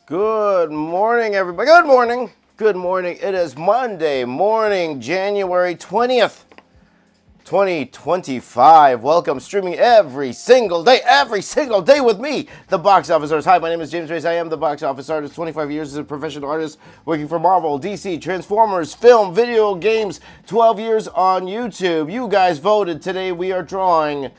Good morning, everybody. Good morning. Good morning. It is Monday morning, January 20th, 2025. Welcome, streaming every single day with me, the Box Office Artist. Hi, my name is James Race. I am the Box Office Artist. 25 years as a professional artist working for Marvel, DC, Transformers, film, video games. 12 years on YouTube. You guys voted. Today we are drawing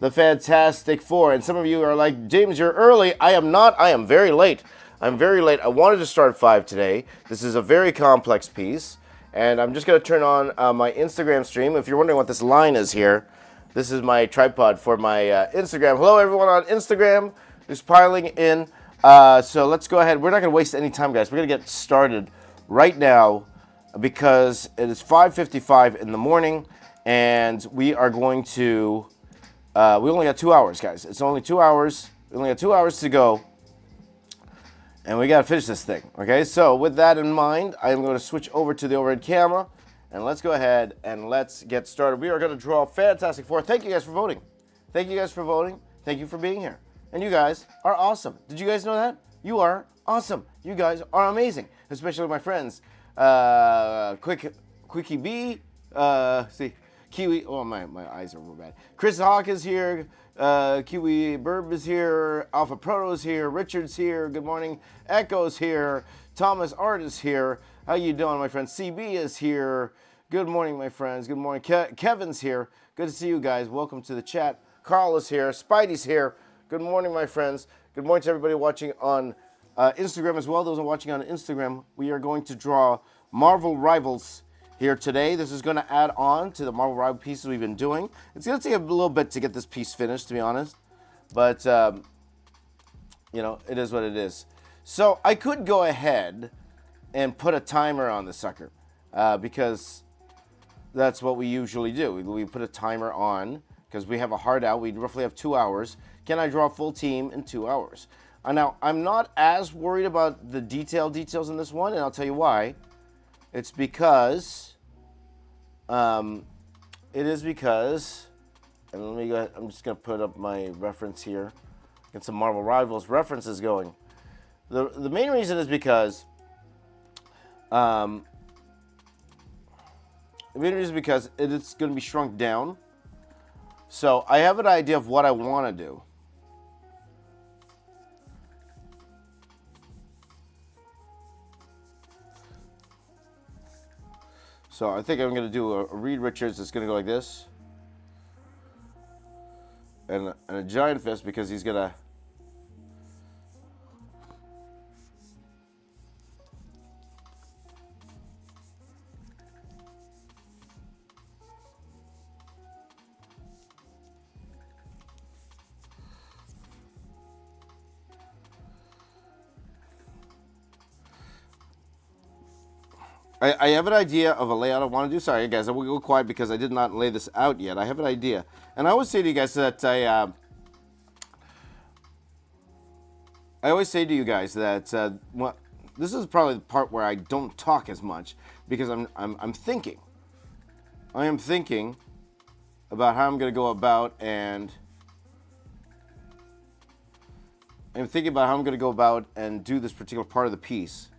the Fantastic Four. And some of you are like, James, you're early. I am not. I am very late. I'm very late. I wanted to start at 5 today. This is a very complex piece. And I'm just going to turn on my Instagram stream. If you're wondering what this line is here, this is my tripod for my Instagram. Hello, everyone on Instagram who's piling in. So let's go ahead. We're not going to waste any time, guys. We're going to get started right now because it is 5:55 in the morning. And we are going to... we only got 2 hours, guys. It's only 2 hours. We only got 2 hours to go. And we got to finish this thing, okay? So with that in mind, I am going to switch over to the overhead camera. And let's go ahead and let's get started. We are going to draw Fantastic Four. Thank you guys for voting. Thank you guys for voting. Thank you for being here. And you guys are awesome. Did you guys know that? You are awesome. You guys are amazing. Especially my friends. Quickie B. Kiwi. Oh, my eyes are real bad. Chris Hawk is here. Kiwi Burb is here. Alpha Proto is here. Richard's here. Good morning. Echo's here. Thomas Art is here. How you doing, my friend? CB is here. Good morning, my friends. Good morning. Kevin's here. Good to see you guys. Welcome to the chat. Carl is here. Spidey's here. Good morning, my friends. Good morning to everybody watching on Instagram as well. Those are watching on Instagram. We are going to draw Marvel Rivals here today. This is going to add on to the Marvel Rival pieces we've been doing. It's going to take a little bit to get this piece finished, to be honest. But, you know, it is what it is. So I could go ahead and put a timer on the sucker because that's what we usually do. We put a timer on because we have a hard out. We roughly have 2 hours. Can I draw a full team in 2 hours? Now, I'm not as worried about the details in this one, and I'll tell you why. It's because, and let me go ahead, I'm just going to put up my reference here, get some Marvel Rivals references going. The main reason is because, it's going to be shrunk down. So I have an idea of what I want to do. So I think I'm going to do a Reed Richards that's going to go like this. And a giant fist because he's going to... I have an idea of a layout I want to do. Sorry, guys, I will go quiet because I did not lay this out yet. I have an idea. And I always say to you guys that this is probably the part where I don't talk as much because I'm thinking. I am thinking about how I'm going to go about and do this particular part of the piece.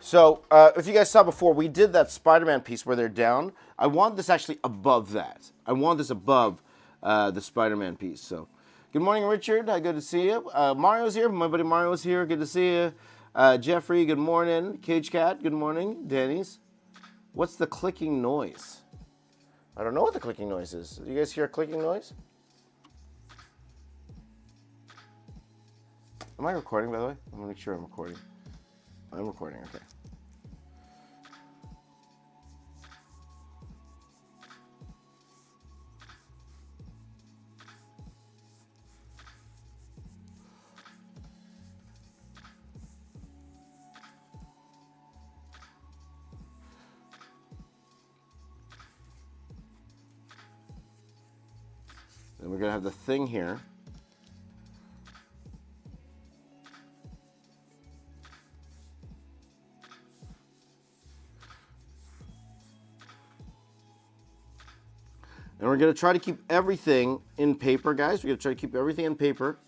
So, if you guys saw before, we did that Spider-Man piece where they're down. I want this actually above that. I want this above the Spider-Man piece. So, good morning, Richard. Good to see you. Mario's here. My buddy Mario's here. Good to see you. Jeffrey, good morning. Cage Cat, good morning. Danny's. What's the clicking noise? I don't know what the clicking noise is. Do you guys hear a clicking noise? Am I recording, by the way? I'm going to make sure I'm recording. I'm recording, okay. Then we're going to have the thing here. And And we're going to try to keep everything in paper, guys. We're going to try to keep everything in paper.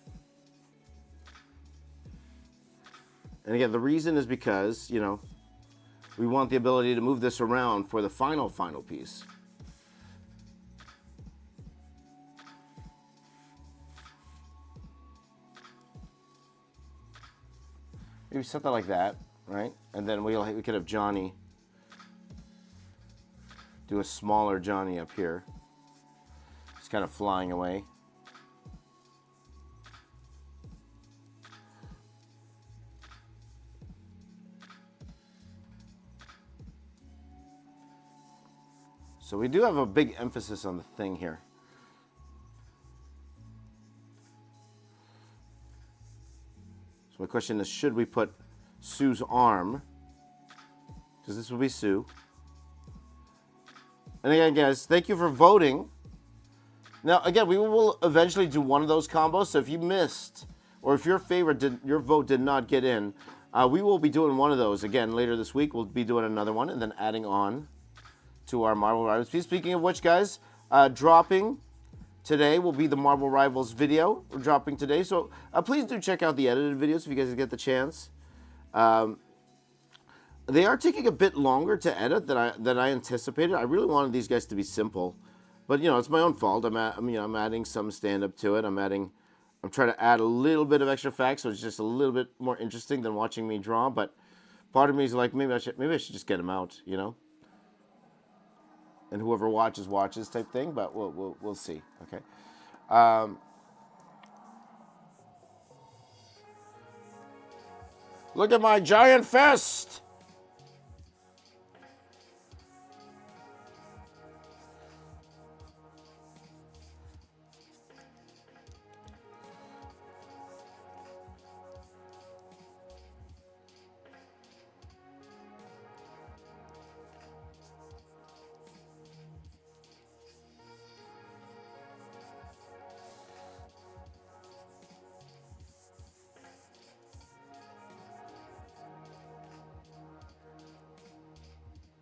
And again, the reason is because, you know, we want the ability to move this around for the final piece. Maybe something like that, right? And then we could have Johnny do a smaller Johnny up here. He's kind of flying away. So we do have a big emphasis on the thing here. So my question is, should we put Sue's arm? Because this will be Sue. And again, guys, thank you for voting. Now, again, we will eventually do one of those combos. So if you missed, or if your vote did not get in, we will be doing one of those again later this week. We'll be doing another one and then adding on to our Marvel Rivals piece. Speaking of which, guys, dropping today will be the Marvel Rivals video. We're dropping today, so please do check out the edited videos if you guys get the chance. They are taking a bit longer to edit than I anticipated. I really wanted these guys to be simple, but you know, it's my own fault. I'm adding some stand-up to it. I'm trying to add a little bit of extra facts, so it's just a little bit more interesting than watching me draw. But part of me is like, maybe I should just get them out, you know. And whoever watches type thing, but we'll see. Okay. Look at my giant fist.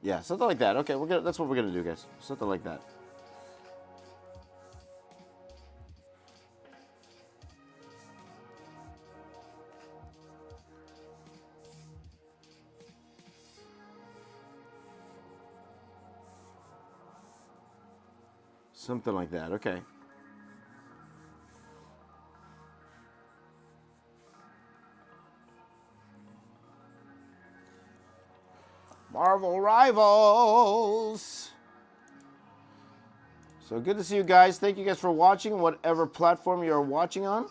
Yeah, something like that. Okay, that's what we're gonna do, guys. Something like that. Something like that. Okay. Marvel Rivals. So good to see you guys. Thank you guys for watching, whatever platform you're watching on.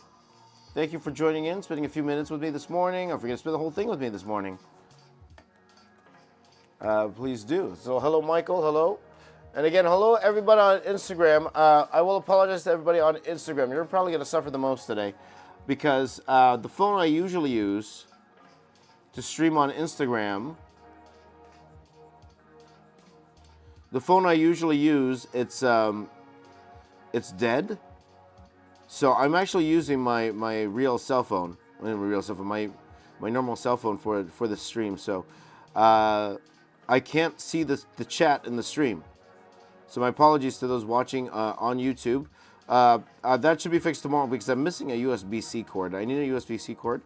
Thank you for joining in, spending a few minutes with me this morning, or if you're going to spend the whole thing with me this morning. Please do. So hello, Michael. Hello. And again, hello, everybody on Instagram. I will apologize to everybody on Instagram. You're probably going to suffer the most today because the phone I usually use to stream on Instagram, it's dead. So I'm actually using my real cell phone, my normal cell phone for the stream. So I can't see the chat in the stream. So my apologies to those watching on YouTube. That should be fixed tomorrow because I'm missing a USB-C cord. I need a USB-C cord.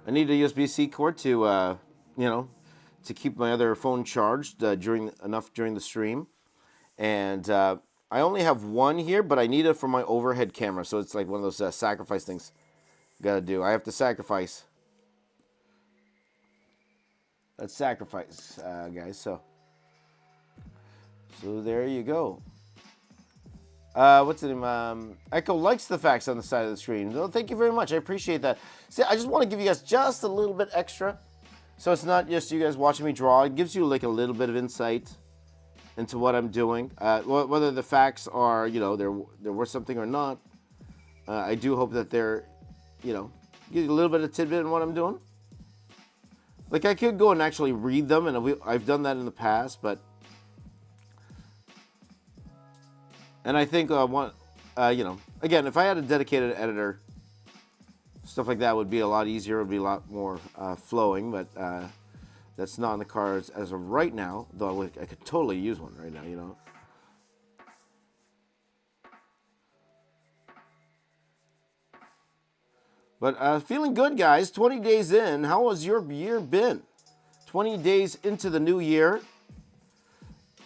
I need a USB-C cord to, to keep my other phone charged during the stream. And I only have one here, but I need it for my overhead camera. So it's like one of those sacrifice things you gotta do. I have to sacrifice. That's sacrifice, guys. So there you go. What's the name? Echo likes the facts on the side of the screen. Well, thank you very much. I appreciate that. See, I just want to give you guys just a little bit extra. So it's not just you guys watching me draw. It gives you like a little bit of insight into what I'm doing. Whether the facts are, they're worth something or not. I do hope that they're, give you a little bit of tidbit in what I'm doing. Like I could go and actually read them, and I've done that in the past, but. And I think you know, again, if I had a dedicated editor, stuff like that would be a lot easier. It would be a lot more flowing, but that's not in the cards as of right now, though I could totally use one right now, you know. But feeling good, guys. 20 days in. How has your year been? 20 days into the new year.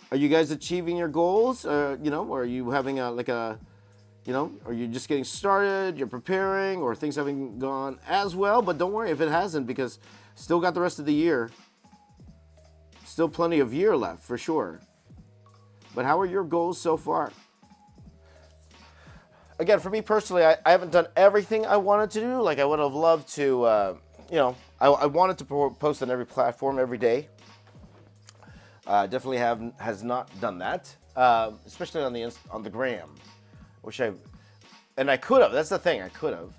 Are you guys achieving your goals? You know, or are you having you know, are you just getting started? You're preparing, or things haven't gone as well? But don't worry if it hasn't, because still got the rest of the year. Still plenty of year left for sure. But how are your goals so far? Again, for me personally, I haven't done everything I wanted to do. Like I would have loved to, you know, I wanted to post on every platform every day. Definitely has not done that, especially on the gram, which I could have. That's the thing, I could have.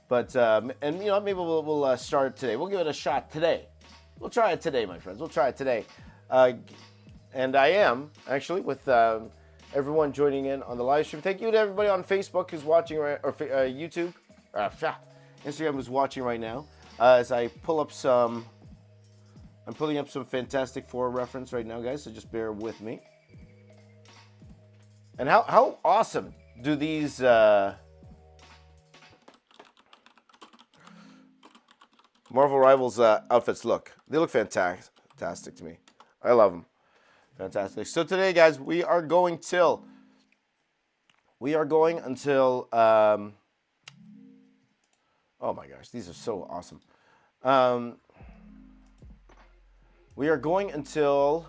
But and you know, maybe we'll start today. We'll give it a shot today. We'll try it today, my friends. We'll try it today, and I am actually with. Everyone joining in on the live stream. Thank you to everybody on Facebook who's watching, or YouTube, Instagram who's watching right now. As I pull up I'm pulling up some Fantastic Four reference right now, guys, so just bear with me. And how awesome do these Marvel Rivals outfits look? They look fantastic to me. I love them. Fantastic. So today, guys, we are going until oh my gosh, these are so awesome. We are going until,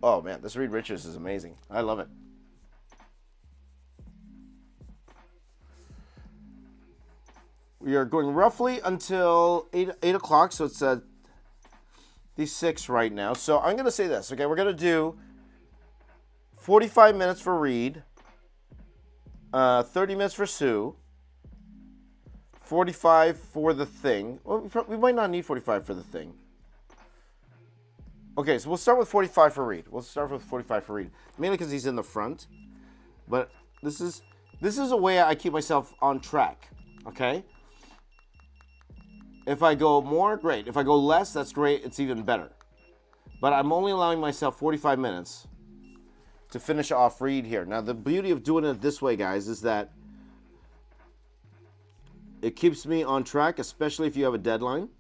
oh man, this Reed Richards is amazing. I love it. We are going roughly until 8 o'clock, so it's these 6 right now. So I'm going to say this, okay? We're going to do 45 minutes for Reed, 30 minutes for Sue, 45 for the Thing. Well, we might not need 45 for the Thing. Okay, so we'll start with 45 for Reed. Mainly because he's in the front. But this is a way I keep myself on track, okay? If I go more, great. If I go less, that's great. It's even better. But I'm only allowing myself 45 minutes to finish off Reed here. Now, the beauty of doing it this way, guys, is that it keeps me on track, especially if you have a deadline.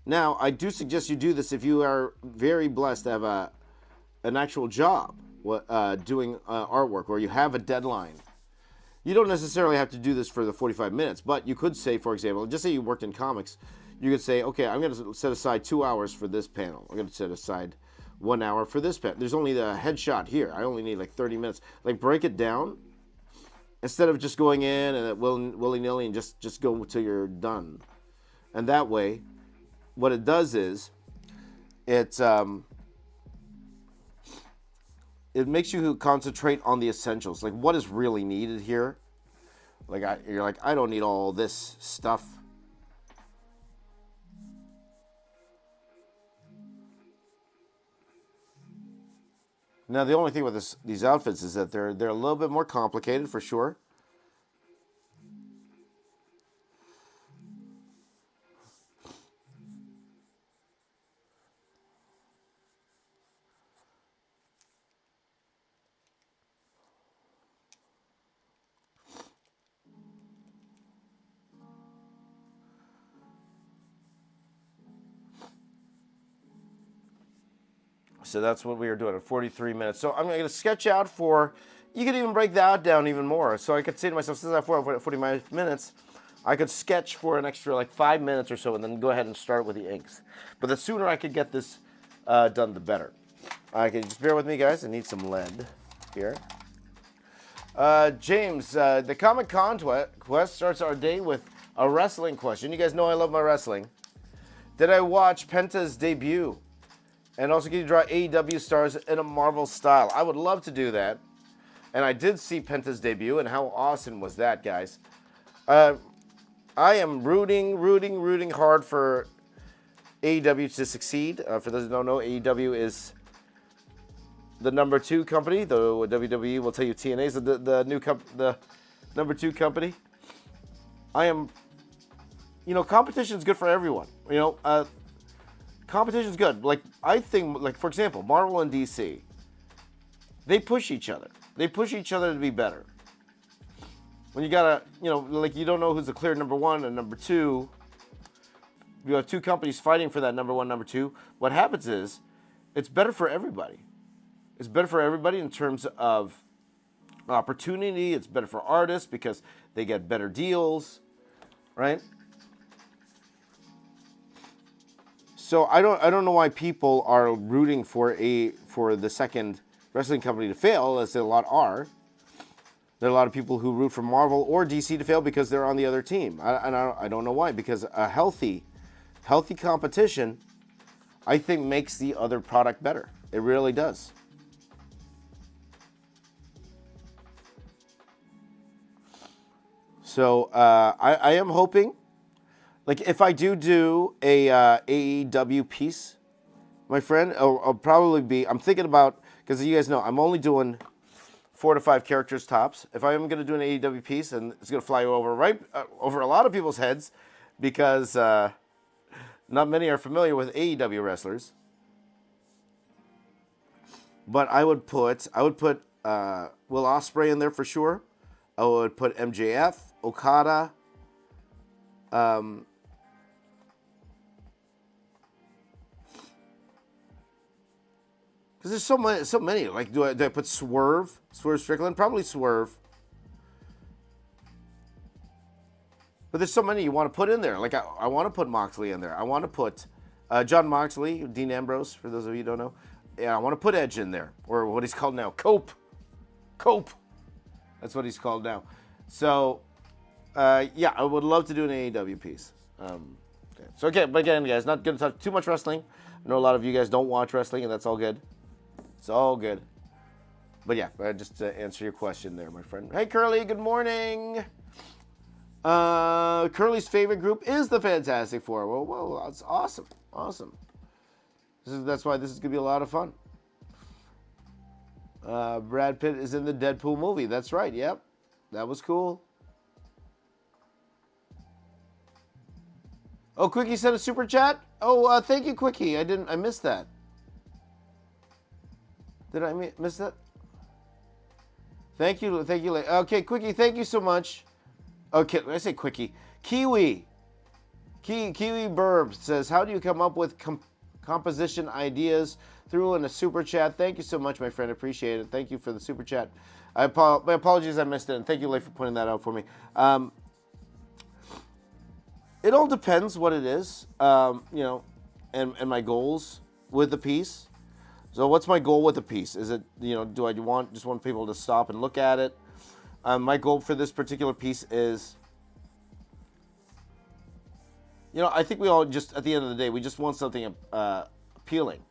Now, I do suggest you do this if you are very blessed to have an actual job doing artwork, or you have a deadline. You don't necessarily have to do this for the 45 minutes, but you could say, for example, just say you worked in comics, you could say, okay, I'm going to set aside 2 hours for this panel. I'm going to set aside 1 hour for this panel. There's only the headshot here. I only need like 30 minutes. Like, break it down instead of just going in and willy-nilly and just go until you're done. And that way, what it does is it makes you concentrate on the essentials, like what is really needed here. Like you're like, I don't need all this stuff. Now the only thing with these outfits is that they're a little bit more complicated for sure. So that's what we are doing at 43 minutes. So I'm going to sketch out for, you could even break that down even more. So I could say to myself, since I have 45 minutes, I could sketch for an extra like 5 minutes or so and then go ahead and start with the inks. But the sooner I could get this done, the better. Okay, just bear with me, guys. I need some lead here. James, the Comic Con quest starts our day with a wrestling question. You guys know I love my wrestling. Did I watch Penta's debut? And also, can you draw AEW stars in a Marvel style? I would love to do that. And I did see Penta's debut, and how awesome was that, guys? I am rooting hard for AEW to succeed. For those who don't know, AEW is the number 2 company, the WWE will tell you TNA is the number 2 company. Competition is good for everyone. Competition is good. Like, I think, like, for example, Marvel and DC, they push each other. They push each other to be better. When you gotta, you don't know who's the clear number 1 and number 2. You have 2 companies fighting for that number 1, number 2. What happens is, it's better for everybody. It's better for everybody in terms of opportunity. It's better for artists because they get better deals, right? So I don't know why people are rooting for the second wrestling company to fail, as a lot are. There are a lot of people who root for Marvel or DC to fail because they're on the other team. I don't know why. Because a healthy competition, I think, makes the other product better. It really does. So I am hoping, like, if I do a AEW piece, my friend, I'll probably be, I'm thinking about, because you guys know, I'm only doing 4 to 5 characters tops. If I am going to do an AEW piece, and it's going to fly over over a lot of people's heads, because not many are familiar with AEW wrestlers. But I would put Will Ospreay in there for sure. I would put MJF, Okada, because there's so many. Like, do I put Swerve Strickland? Probably Swerve. But there's so many you want to put in there. Like, I want to put Moxley in there. I want to put John Moxley, Dean Ambrose, for those of you who don't know. Yeah, I want to put Edge in there, or what he's called now, Cope. That's what he's called now. So, yeah, I would love to do an AEW piece. So, okay, but again, guys, not going to talk too much wrestling. I know a lot of you guys don't watch wrestling, and that's all good. It's all good. But yeah, just to answer your question there, my friend. Hey, Curly, good morning. Curly's favorite group is the Fantastic Four. Well, that's awesome. Awesome. That's why this is going to be a lot of fun. Brad Pitt is in the Deadpool movie. That's right. Yep. That was cool. Oh, Quickie sent a super chat? Oh, thank you, Quickie. I missed that. Did I miss that? Thank you. Okay, Quickie, thank you so much. Okay, I say Quickie. Kiwi Burb says, how do you come up with composition ideas? Threw in a super chat. Thank you so much, my friend. Appreciate it. Thank you for the super chat. My apologies, I missed it, and thank you, Leigh, for pointing that out for me. It all depends what it is, and my goals with the piece. So what's my goal with the piece? Is it, do I just want people to stop and look at it? My goal for this particular piece is, I think we all just, at the end of the day, we just want something appealing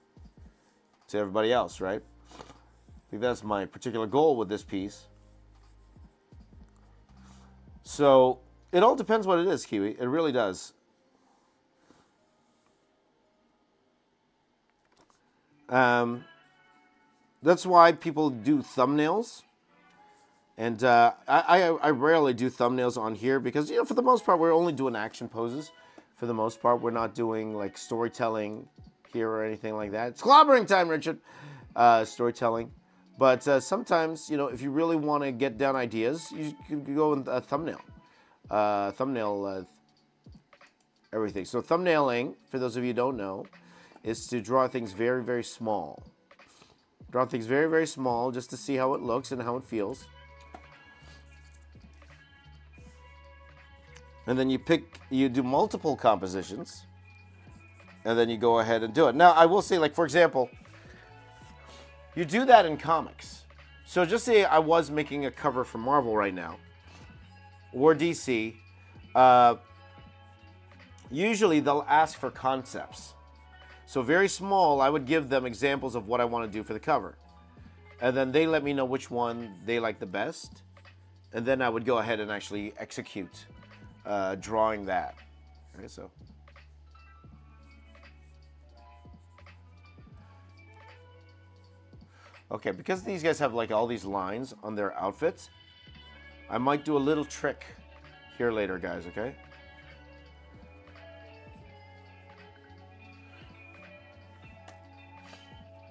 to everybody else, right? I think that's my particular goal with this piece. So it all depends what it is, Kiwi. It really does. That's why people do thumbnails. And I rarely do thumbnails on here because, for the most part, we're only doing action poses. For the most part, we're not doing, like, storytelling here or anything like that. It's clobbering time, Richard. Storytelling. But sometimes, if you really want to get down ideas, you can go with a thumbnail. Everything. So thumbnailing, for those of you who don't know, is to draw things very, very small. Draw things very, very small just to see how it looks and how it feels. And then you do multiple compositions, and then you go ahead and do it. Now, I will say, like, for example, you do that in comics. So just say I was making a cover for Marvel right now, or DC. Usually they'll ask for concepts. So very small, I would give them examples of what I want to do for the cover. And then they let me know which one they like the best. And then I would go ahead and actually execute drawing that. Okay, so. Okay, because these guys have like all these lines on their outfits, I might do a little trick here later, guys, okay?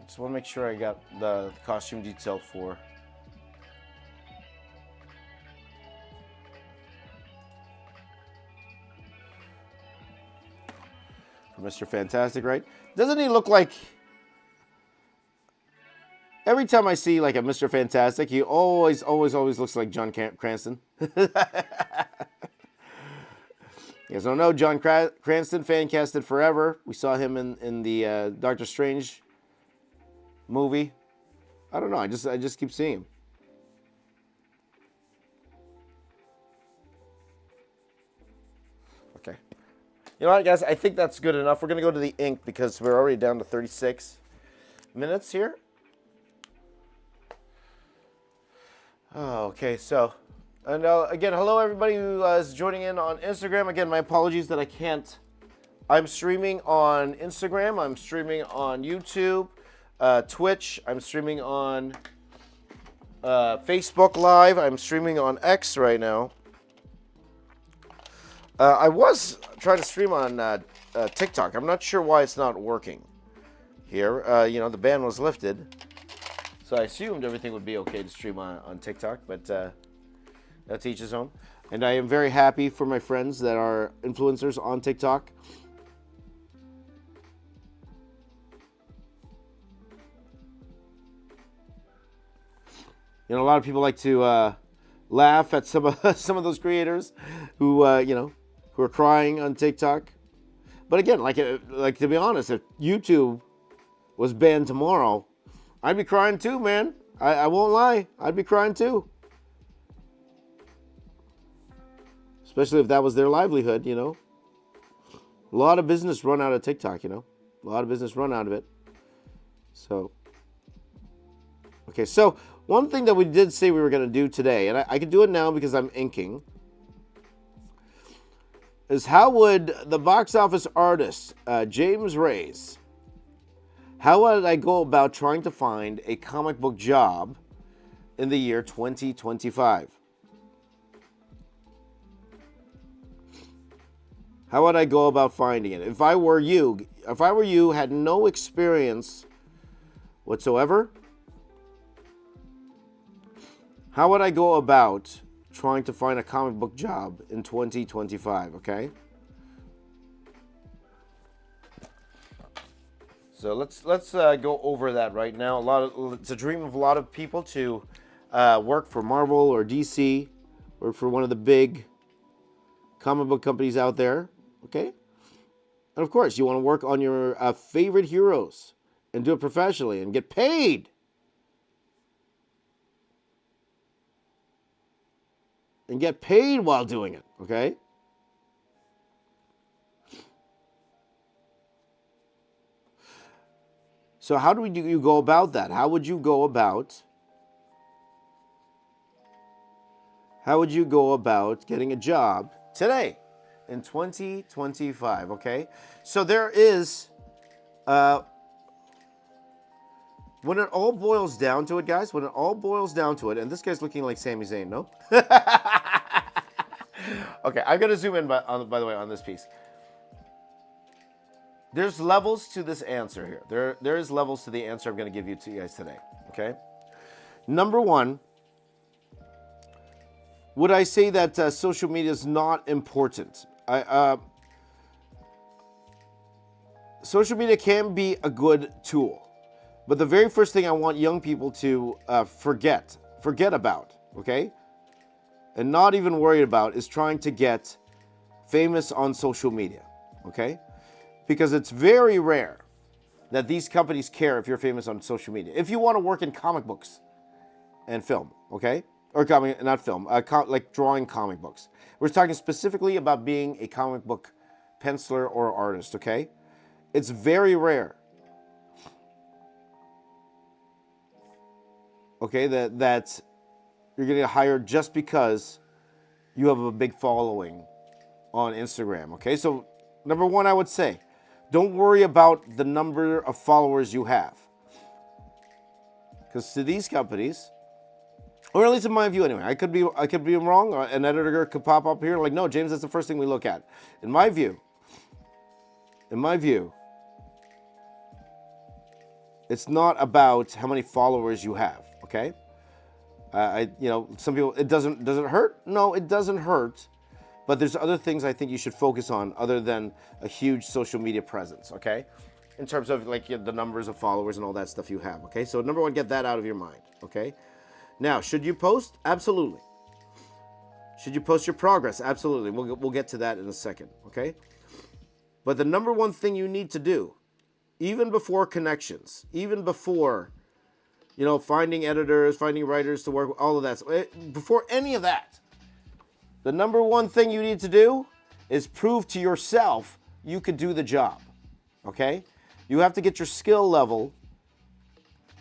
Just want to make sure I got the costume detail for Mr. Fantastic, right? Doesn't he look like... Every time I see like a Mr. Fantastic, he always looks like John Cranston. You guys don't know, John Cranston, fan casted forever. We saw him in the Doctor Strange movie. I don't know. I just keep seeing him. Okay. You know what, guys? I think that's good enough. We're going to go to the ink because we're already down to 36 minutes here. Oh, okay, so, and again, hello everybody who is joining in on Instagram. Again, my apologies that I can't. I'm streaming on Instagram. I'm streaming on YouTube, Twitch. I'm streaming on Facebook Live. I'm streaming on X right now. I was trying to stream on TikTok. I'm not sure why it's not working here. You know, the ban was lifted. So I assumed everything would be okay to stream on TikTok, but that's each his own. And I am very happy for my friends that are influencers on TikTok. You know, a lot of people like to laugh at some of those creators who you know, who are crying on TikTok. But again, like to be honest, if YouTube was banned tomorrow, I'd be crying too, man. I won't lie. I'd be crying too. Especially if that was their livelihood, you know. A lot of business run out of TikTok, you know. A lot of business run out of it. So. Okay, so one thing that we did say we were going to do today, and I can do it now because I'm inking, is how would the box office artist, James Reyes, how would I go about trying to find a comic book job in the year 2025? How would I go about finding it? If I were you, had no experience whatsoever, how would I go about trying to find a comic book job in 2025, okay? So let's go over that right now. It's a dream of a lot of people to work for Marvel or DC, or for one of the big comic book companies out there, okay? And of course, you want to work on your favorite heroes and do it professionally and get paid. And get paid while doing it, okay? So how do you go about that? How would you go about getting a job today in 2025, okay? So there is, when it all boils down to it, guys, when it all boils down to it, and this guy's looking like Sami Zayn, no? Okay, I'm going to zoom in, by the way, on this piece. There's levels to this answer here. There is levels to the answer I'm going to give you guys today, okay? Number one, would I say that social media is not important? Social media can be a good tool, but the very first thing I want young people to forget about, okay? And not even worried about is trying to get famous on social media, okay? Because it's very rare that these companies care if you're famous on social media. If you want to work in comic books and film, okay? Or not film, like drawing comic books. We're talking specifically about being a comic book penciler or artist, okay? It's very rare, okay, that you're getting hired just because you have a big following on Instagram, okay? So number one, I would say, don't worry about the number of followers you have. Because to these companies, or at least in my view anyway, I could be wrong. Or an editor could pop up here like, no, James, that's the first thing we look at. In my view, it's not about how many followers you have. Okay, some people, it doesn't hurt. No, it doesn't hurt. But there's other things I think you should focus on other than a huge social media presence. Okay, in terms of like the numbers of followers and all that stuff you have. Okay, so number one, get that out of your mind. Okay. Now, should you post? Absolutely. Should you post your progress? Absolutely. We'll get to that in a second, okay? But the number one thing you need to do, even before connections, even before, finding editors, finding writers to work with, all of that, before any of that, the number one thing you need to do is prove to yourself you could do the job, okay? You have to get your skill level.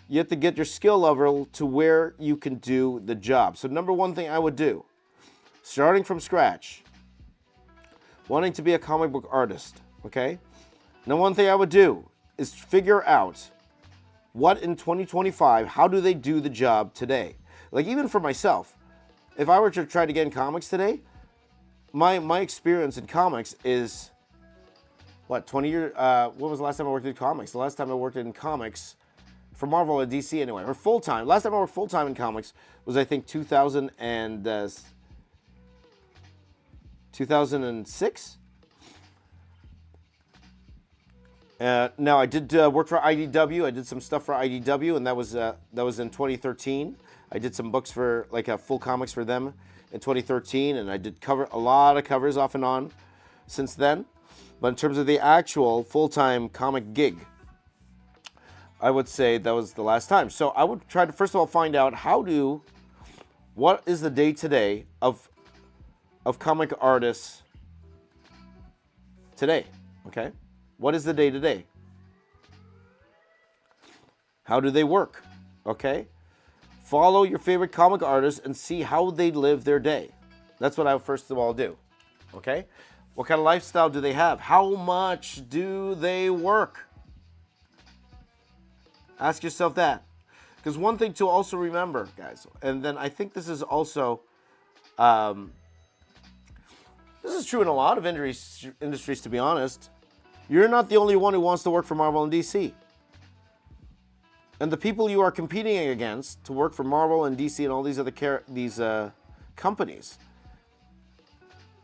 You have to get your skill level to where you can do the job. So number one thing I would do, starting from scratch, wanting to be a comic book artist, okay? Now one thing I would do is figure out what in 2025, how do they do the job today? Like even for myself, if I were to try to get in comics today, my experience in comics is, 20 years, when was the last time I worked in comics? The last time I worked in comics, for Marvel or DC anyway, or full-time. Last time I worked full-time in comics was, I think, 2006. Now, I did work for IDW. I did some stuff for IDW, and that was in 2013. I did some books for, full comics for them in 2013, and I did a lot of covers off and on since then. But in terms of the actual full-time comic gig, I would say that was the last time. So I would try to, first of all, find out what is the day-to-day of comic artists today, okay? What is the day-to-day? How do they work, okay? Follow your favorite comic artists and see how they live their day. That's what I would first of all do, okay? What kind of lifestyle do they have? How much do they work? Ask yourself that. Because one thing to also remember, guys, and then I think this is also, this is true in a lot of industries, to be honest. You're not the only one who wants to work for Marvel and DC. And the people you are competing against to work for Marvel and DC and all these other companies,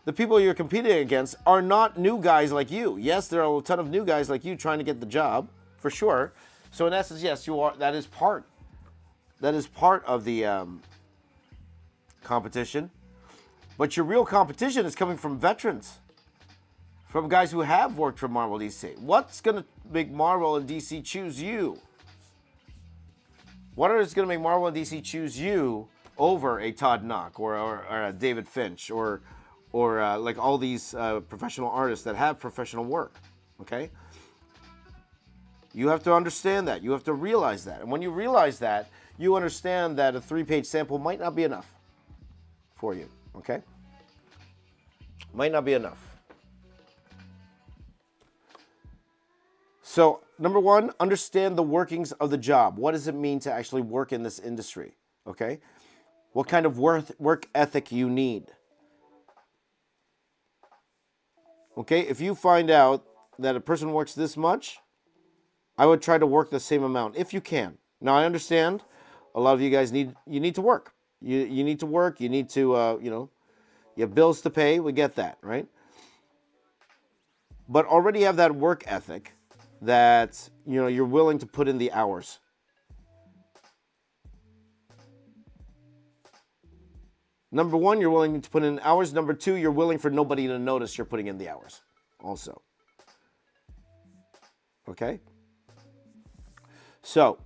the people you're competing against are not new guys like you. Yes, there are a ton of new guys like you trying to get the job, for sure. So in essence, yes, you are. That is part of the competition. But your real competition is coming from veterans, from guys who have worked for Marvel DC. What's going to make Marvel and DC choose you? What is going to make Marvel and DC choose you over a Todd Knock or a David Finch or like all these professional artists that have professional work? Okay. You have to understand that. You have to realize that. And when you realize that, you understand that a 3-page sample might not be enough for you, okay? Might not be enough. So, number one, understand the workings of the job. What does it mean to actually work in this industry, okay? What kind of work ethic you need. Okay, if you find out that a person works this much, I would try to work the same amount if you can. Now I understand a lot of you guys need to work. You need to work. You need to you have bills to pay. We get that, right? But already have that work ethic that you're willing to put in the hours. Number one, you're willing to put in hours. Number two, you're willing for nobody to notice you're putting in the hours also. Okay? So,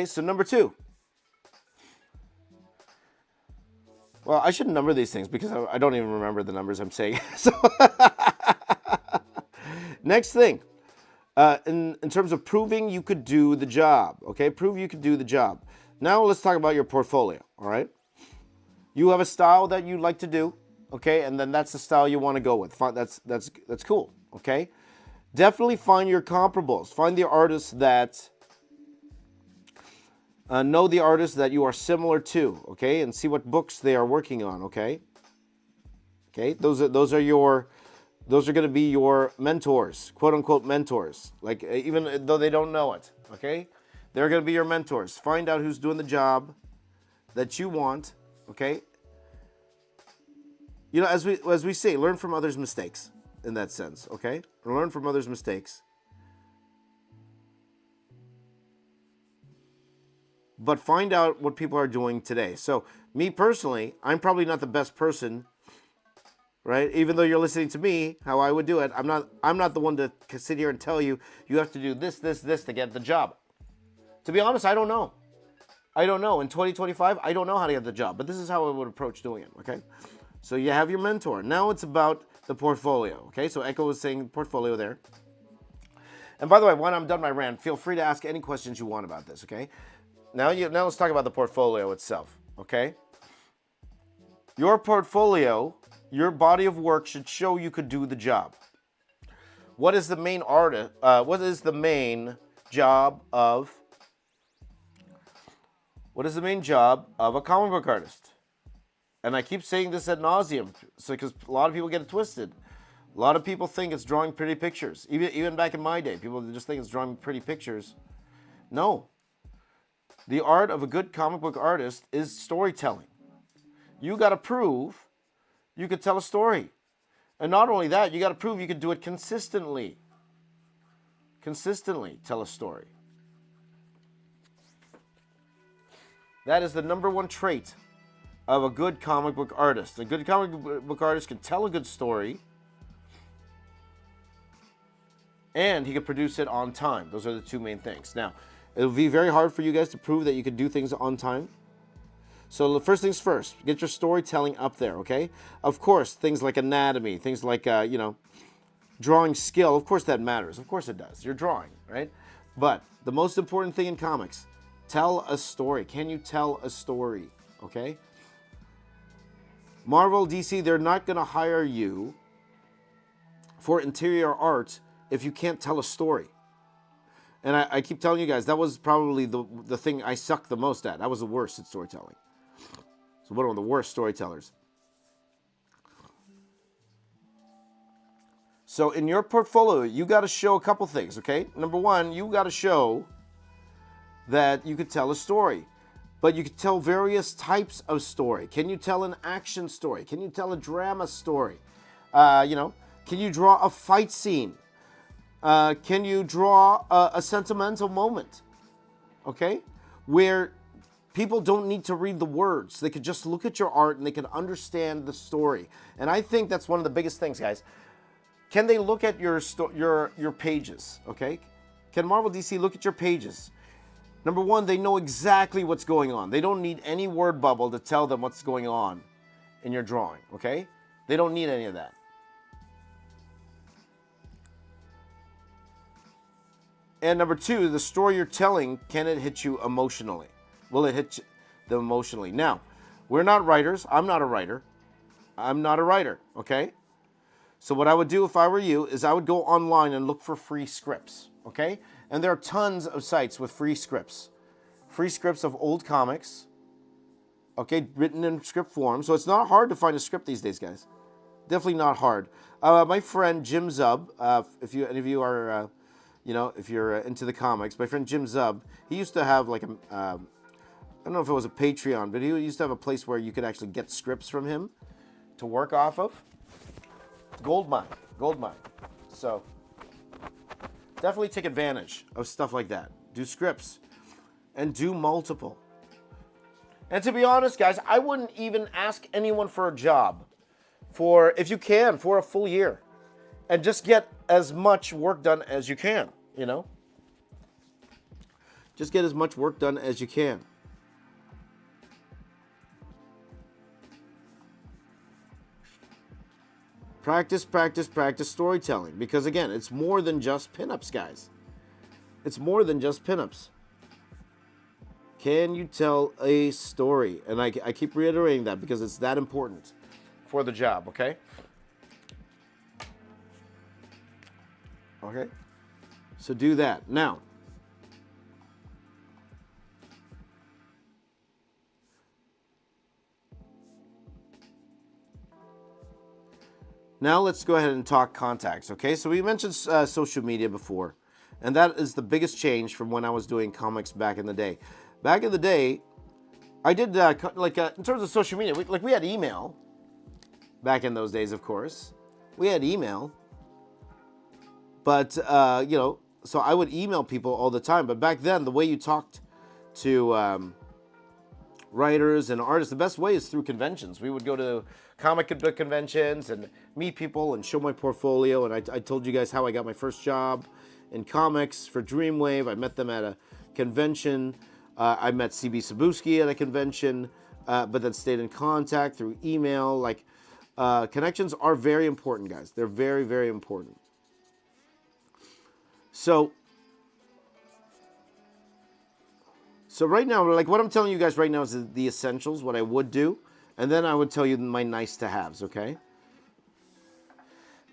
so number two. Well, I shouldn't number these things because I don't even remember the numbers I'm saying. So, next thing, in terms of proving you could do the job, okay? Prove you could do the job. Now let's talk about your portfolio, all right? You have a style that you like to do, okay? And then that's the style you want to go with. That's cool, okay? Definitely find your comparables. Find the artists that know the artists that you are similar to, okay, and see what books they are working on, okay. Okay, those are going to be your mentors, quote unquote mentors. Like even though they don't know it, okay, they're going to be your mentors. Find out who's doing the job that you want, okay. You know, as we say, learn from others' mistakes in that sense, okay? Learn from others' mistakes. But find out what people are doing today. So, me personally, I'm probably not the best person, right? Even though you're listening to me, how I would do it, I'm not the one to sit here and tell you you have to do this to get the job. To be honest, I don't know. In 2025, I don't know how to get the job, but this is how I would approach doing it, okay? So you have your mentor. Now it's about the portfolio, okay? So Echo was saying portfolio there. And by the way, when I'm done my rant, feel free to ask any questions you want about this, okay? Now let's talk about the portfolio itself, okay? Your portfolio, your body of work should show you could do the job. What is the main job of a comic book artist? And I keep saying this ad nauseum, because a lot of people get it twisted. A lot of people think it's drawing pretty pictures. Even back in my day, people just think it's drawing pretty pictures. No. The art of a good comic book artist is storytelling. You got to prove you could tell a story. And not only that, you got to prove you could do it consistently. Consistently tell a story. That is the number one trait of a good comic book artist. A good comic book artist can tell a good story, and he can produce it on time. Those are the two main things. Now, it'll be very hard for you guys to prove that you can do things on time. So the first things first, get your storytelling up there, okay? Of course, things like anatomy, things like, drawing skill, of course that matters. Of course it does. You're drawing, right? But the most important thing in comics, tell a story. Can you tell a story, okay? Marvel, DC, they're not going to hire you for interior art if you can't tell a story. And I keep telling you guys, that was probably the thing I sucked the most at. I was the worst at storytelling. So one of the worst storytellers. So in your portfolio, you got to show a couple things, okay? Number one, you got to show that you could tell a story. But you could tell various types of story. Can you tell an action story? Can you tell a drama story? Can you draw a fight scene? Can you draw a sentimental moment? Okay? Where people don't need to read the words. They could just look at your art and they can understand the story. And I think that's one of the biggest things, guys. Can they look at your pages? Okay? Can Marvel DC look at your pages? Number one, they know exactly what's going on. They don't need any word bubble to tell them what's going on in your drawing, okay? They don't need any of that. And number two, the story you're telling, can it hit you emotionally? Will it hit them emotionally? Now, we're not writers. I'm not a writer. Okay? So what I would do if I were you is I would go online and look for free scripts, okay? And there are tons of sites with free scripts of old comics, okay, written in script form. So it's not hard to find a script these days, guys. Definitely not hard. My friend Jim Zub, if any of you are, if you're into the comics, my friend Jim Zub, he used to have like I don't know if it was a Patreon, but he used to have a place where you could actually get scripts from him to work off of. Goldmine. So definitely take advantage of stuff like that. Do scripts and do multiple. And to be honest, guys, I wouldn't even ask anyone for a job for a full year and just get as much work done as you can, Just get as much work done as you can. Practice storytelling. Because again, it's more than just pinups, guys. It's more than just pinups. Can you tell a story? And I keep reiterating that because it's that important for the job, okay? Okay? So do that. Now let's go ahead and talk contacts, okay? So we mentioned social media before, and that is the biggest change from when I was doing comics back in the day. Back in the day, I did, in terms of social media, we had email back in those days, of course. We had email, but, so I would email people all the time. But back then, the way you talked to writers and artists, the best way is through conventions. We would go to comic book conventions and meet people and show my portfolio. And I told you guys how I got my first job in comics for Dreamwave. I met them at a convention. I met CB Cebulski at a convention, but then stayed in contact through email. Connections are very important, guys. They're very, very important. So right now, what I'm telling you guys right now is the essentials, what I would do, and then I would tell you my nice to haves, okay?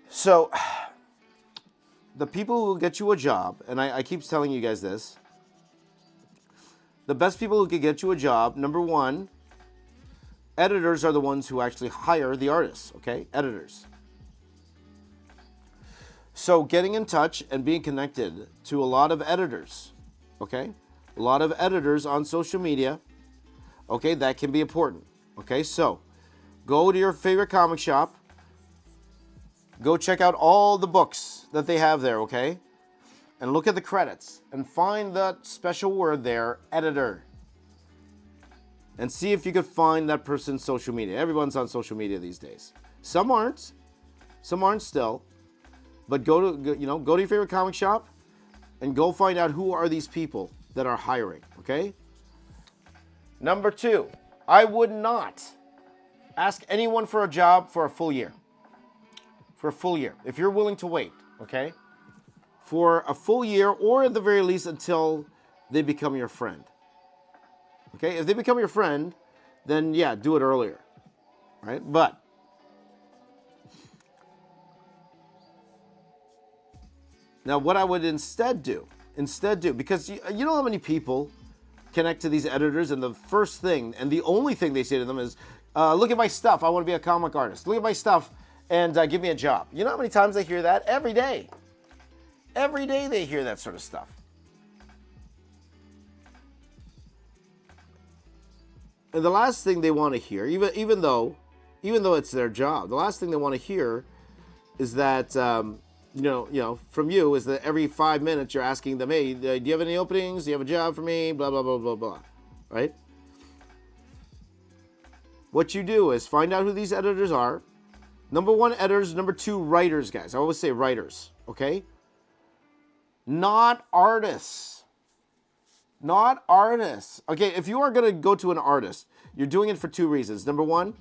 So the people who will get you a job, and I keep telling you guys this, the best people who can get you a job, number one, editors are the ones who actually hire the artists, okay? Editors. So getting in touch and being connected to a lot of editors, okay? A lot of editors on social media, okay? That can be important, okay? So go to your favorite comic shop. Go check out all the books that they have there, okay? And look at the credits and find that special word there, editor. And see if you could find that person's social media. Everyone's on social media these days. Some aren't still. But go to your favorite comic shop and go find out who are these people that are hiring, okay? Number two, I would not ask anyone for a job for a full year. For a full year, if you're willing to wait, okay? For a full year, or at the very least until they become your friend. Okay, if they become your friend, then yeah, do it earlier, right? But now what I would instead do, because you know how many people connect to these editors, and the first thing and the only thing they say to them is, look at my stuff, I want to be a comic artist. Look at my stuff and give me a job. You know how many times they hear that? Every day. Every day they hear that sort of stuff. And the last thing they want to hear, even though it's their job, the last thing they want to hear is that from you is that every 5 minutes you're asking them, hey, do you have any openings? Do you have a job for me? Blah blah blah blah blah. Right? What you do is find out who these editors are. Number one, editors. Number two, writers, guys. I always say writers. Okay? Not artists. Not artists. Okay, if you are going to go to an artist, you're doing it for two reasons. Number one,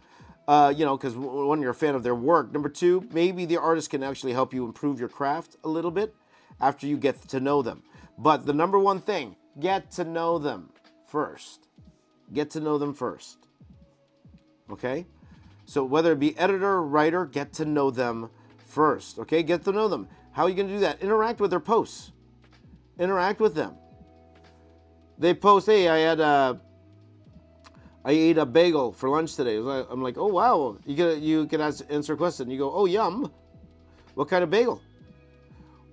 because one, you're a fan of their work. Number two, maybe the artist can actually help you improve your craft a little bit after you get to know them. But the number one thing, get to know them first. Get to know them first. Okay? So whether it be editor or writer, get to know them first. Okay? Get to know them. How are you going to do that? Interact with their posts. Interact with them. They post, hey, I ate a bagel for lunch today. I'm like, oh wow. You can answer a question. You go, oh yum. What kind of bagel?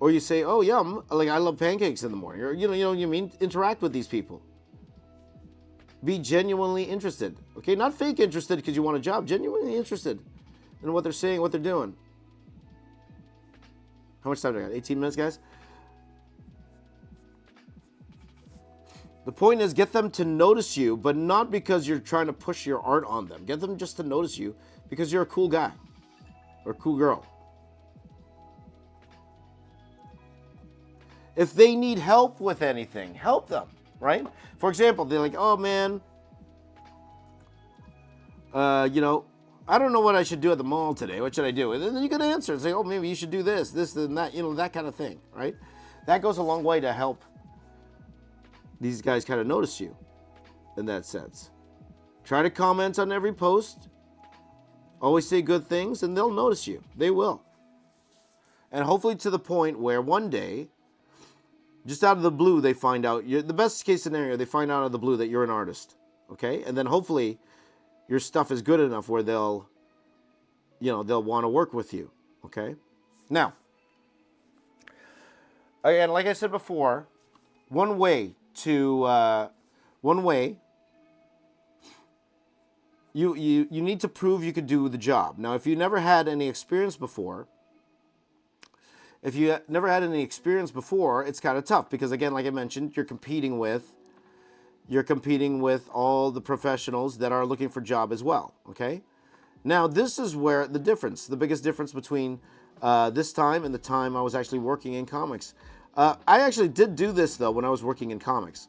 Or you say, oh yum. Like I love pancakes in the morning. Or you mean interact with these people. Be genuinely interested. Okay, not fake interested because you want a job. Genuinely interested in what they're saying, what they're doing. How much time do I got? 18 minutes, guys. The point is, get them to notice you, but not because you're trying to push your art on them. Get them just to notice you because you're a cool guy or cool girl. If they need help with anything, help them, right? For example, they're like, oh man, I don't know what I should do at the mall today. What should I do? And then you can answer and say, oh, maybe you should do this, and that, that kind of thing, right? That goes a long way to help these guys kind of notice you in that sense. Try to comment on every post. Always say good things and they'll notice you. They will. And hopefully to the point where one day, just out of the blue, they find out, the best case scenario, they find out out of the blue that you're an artist, okay? And then hopefully your stuff is good enough where they'll want to work with you, okay? Now, again, like I said before, one way you need to prove you could do the job. Now, if you never had any experience before, it's kind of tough because, again, like I mentioned, you're competing with all the professionals that are looking for job as well, okay? Now, this is where the biggest difference between this time and the time I was actually working in comics. I actually did do this, though, when I was working in comics.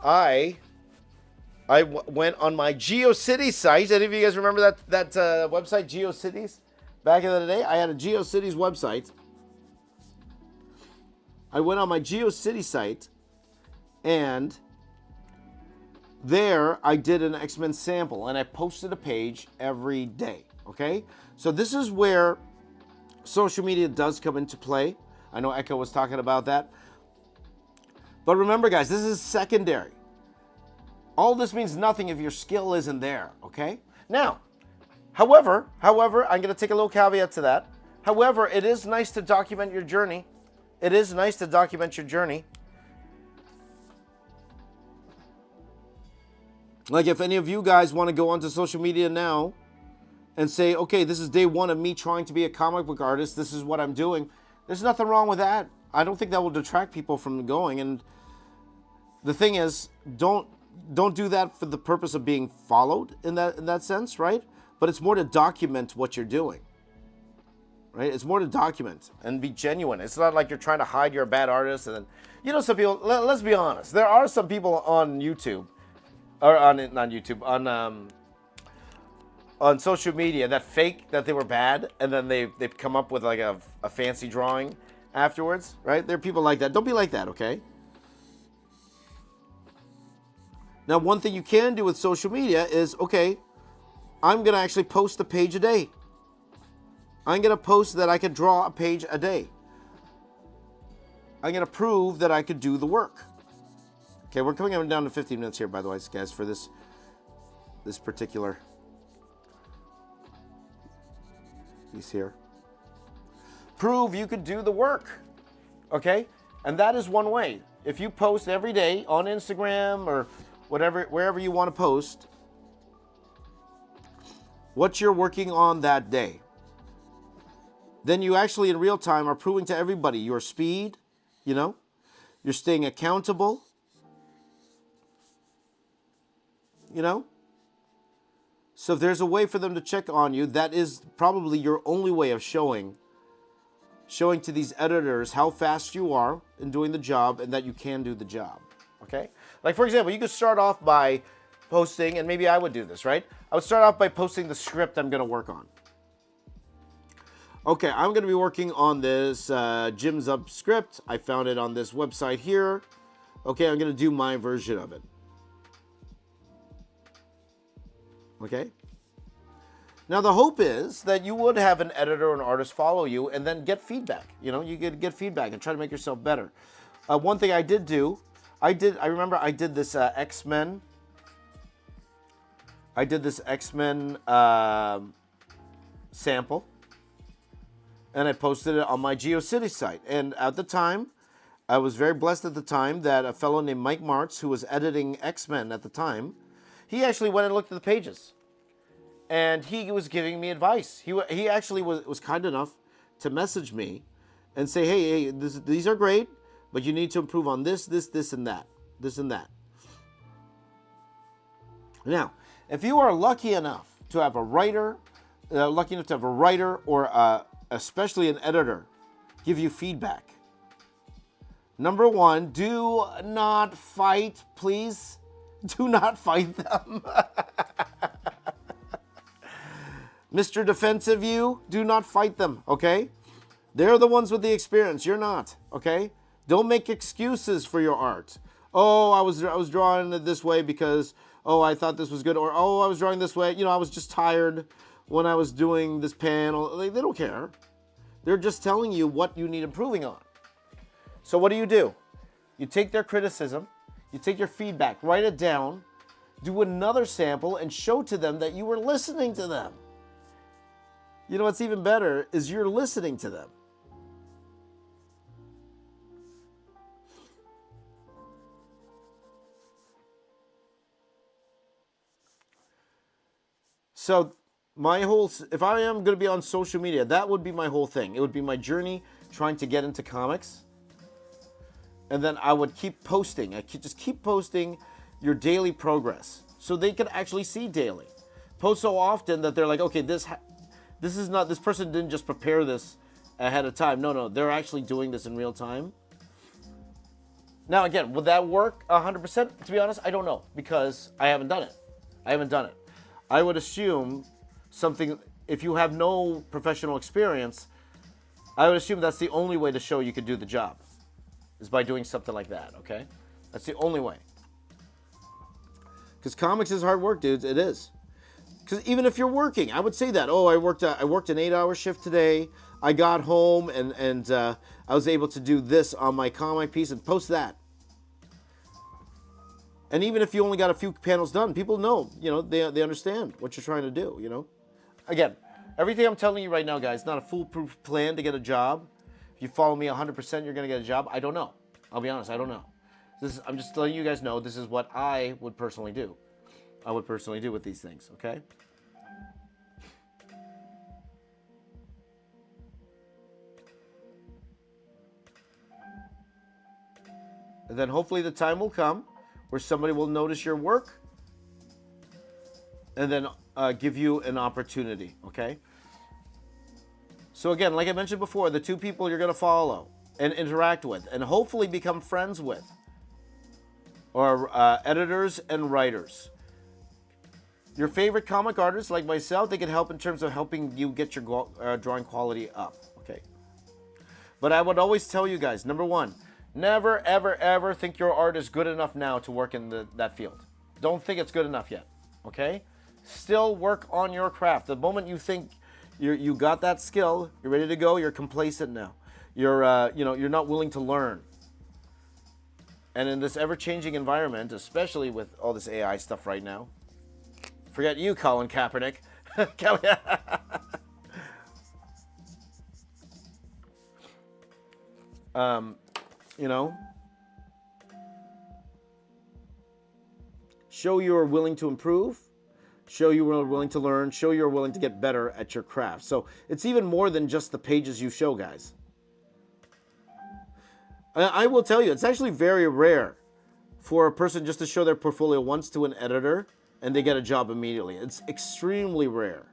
I went on my GeoCities site. Any of you guys remember that website, GeoCities? Back in the day, I had a GeoCities website. I went on my GeoCities site, and there I did an X-Men sample, and I posted a page every day, okay? So this is where social media does come into play. I know Echo was talking about that. But remember, guys, this is secondary. All this means nothing if your skill isn't there, okay? Now, however, I'm going to take a little caveat to that. However, it is nice to document your journey. Like if any of you guys want to go onto social media now and say, okay, this is day one of me trying to be a comic book artist. This is what I'm doing. There's nothing wrong with that. I don't think that will detract people from going. And the thing is, don't do that for the purpose of being followed in that sense, right? But it's more to document what you're doing, right? It's more to document and be genuine. It's not like you're trying to hide you're a bad artist. And then, some people, let's be honest, there are some people on YouTube, or on social media that fake that they were bad, and then they come up with like a fancy drawing afterwards, right? There are people like that. Don't be like that, okay? Now, one thing you can do with social media is, okay, I'm going to actually post a page a day. I'm going to post that I could draw a page a day. I'm going to prove that I could do the work. Okay, we're coming down to 15 minutes here, by the way, guys, for this particular piece here. Prove you could do the work, okay? And that is one way. If you post every day on Instagram or wherever you want to post what you're working on that day, then you actually in real time are proving to everybody your speed, you're staying accountable, So if there's a way for them to check on you, that is probably your only way of showing to these editors how fast you are in doing the job and that you can do the job, okay? Like, for example, you could start off by posting, and maybe I would do this, right? I would start off by posting the script I'm going to work on. Okay, I'm going to be working on this Jim's Up script. I found it on this website here. Okay, I'm going to do my version of it. Okay? Now, the hope is that you would have an editor or an artist follow you and then get feedback. You get feedback and try to make yourself better. One thing I did do, I remember I did this X-Men. I did this X-Men sample. And I posted it on my GeoCities site. And at the time, I was very blessed at the time that a fellow named Mike Martz, who was editing X-Men at the time, he actually went and looked at the pages. And he was giving me advice. He actually was kind enough to message me and say, hey, these are great, but you need to improve on this, and that. This and that. Now, if you are lucky enough to have a writer, or especially an editor give you feedback, number one, do not fight, please. Do not fight them. Mr. Defensive, you do not fight them, okay? They're the ones with the experience. You're not, okay? Don't make excuses for your art. Oh, I was drawing it this way because, I thought this was good. Or, I was drawing this way. I was just tired. when I was doing this panel. They don't care. They're just telling you what you need improving on. So what do? You take their criticism, you take your feedback, write it down, do another sample, and show to them that you were listening to them. You know what's even better is you're listening to them. So if I am going to be on social media, that would be my whole thing. It would be my journey trying to get into comics. And then I would keep posting. I could just keep posting your daily progress so they can actually see daily. Post so often that they're like, okay, this person didn't just prepare this ahead of time. No, they're actually doing this in real time. Now, again, would that work 100%? To be honest, I don't know because I haven't done it. I would assume something, if you have no professional experience, I would assume that's the only way to show you could do the job, is by doing something like that, okay? That's the only way. Because comics is hard work, dudes. It is. Because even if you're working, I would say that. Oh, I worked an 8-hour shift today. I got home and I was able to do this on my comic piece and post that. And even if you only got a few panels done, people know, they understand what you're trying to do, Again, everything I'm telling you right now, guys, not a foolproof plan to get a job. If you follow me 100%, you're going to get a job. I don't know. I'll be honest, I don't know. I'm just letting you guys know this is what I would personally do. I would personally do with these things, okay? And then hopefully the time will come where somebody will notice your work and then give you an opportunity, okay? So again, like I mentioned before, the two people you're going to follow and interact with and hopefully become friends with are editors and writers. Your favorite comic artists, like myself, they can help in terms of helping you get your drawing quality up, okay? But I would always tell you guys, number one, never, ever, ever think your art is good enough now to work in that field. Don't think it's good enough yet, okay? Still work on your craft. The moment you think you got that skill, you're ready to go, you're complacent now. You're not willing to learn. And in this ever-changing environment, especially with all this AI stuff right now, forget you, Colin Kaepernick. Show you're willing to improve, show you're willing to learn, show you're willing to get better at your craft. So it's even more than just the pages you show, guys. I will tell you, it's actually very rare for a person just to show their portfolio once to an editor and they get a job immediately. It's extremely rare.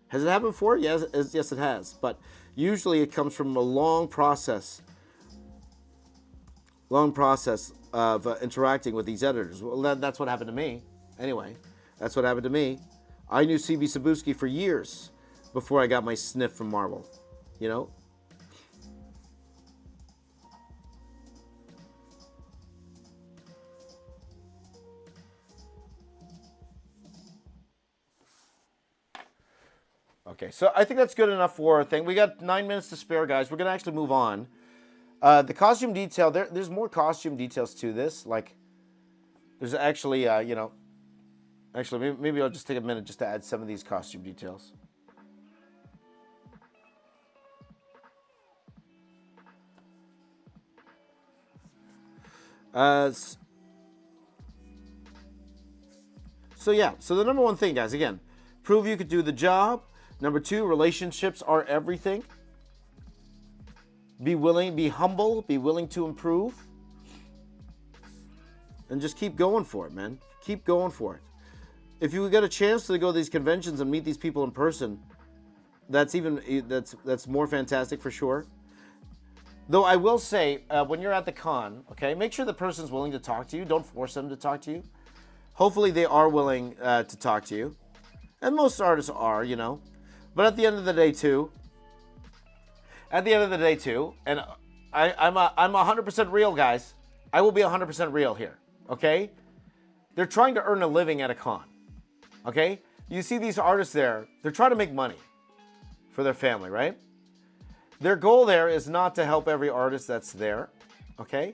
Has it happened before? Yes, it has. But usually it comes from a long process of interacting with these editors. Well, that's what happened to me. Anyway, that's what happened to me. I knew C.B. Cebulski for years before I got my sniff from Marvel, Okay, so I think that's good enough for a thing. We got 9 minutes to spare, guys. We're going to actually move on. The costume detail, there's more costume details to this. Like, there's actually, actually, maybe I'll just take a minute just to add some of these costume details. So the number one thing, guys, again, prove you could do the job. Number two, relationships are everything. Be humble, be willing to improve. And just keep going for it, man. Keep going for it. If you get a chance to go to these conventions and meet these people in person, that's more fantastic for sure. Though I will say, when you're at the con, okay, make sure the person's willing to talk to you. Don't force them to talk to you. Hopefully they are willing to talk to you. And most artists are, But at the end of the day, too, and I'm 100% real, guys. I will be 100% real here, okay? They're trying to earn a living at a con, okay? you see these artists there, they're trying to make money for their family, right? Their goal there is not to help every artist that's there, okay?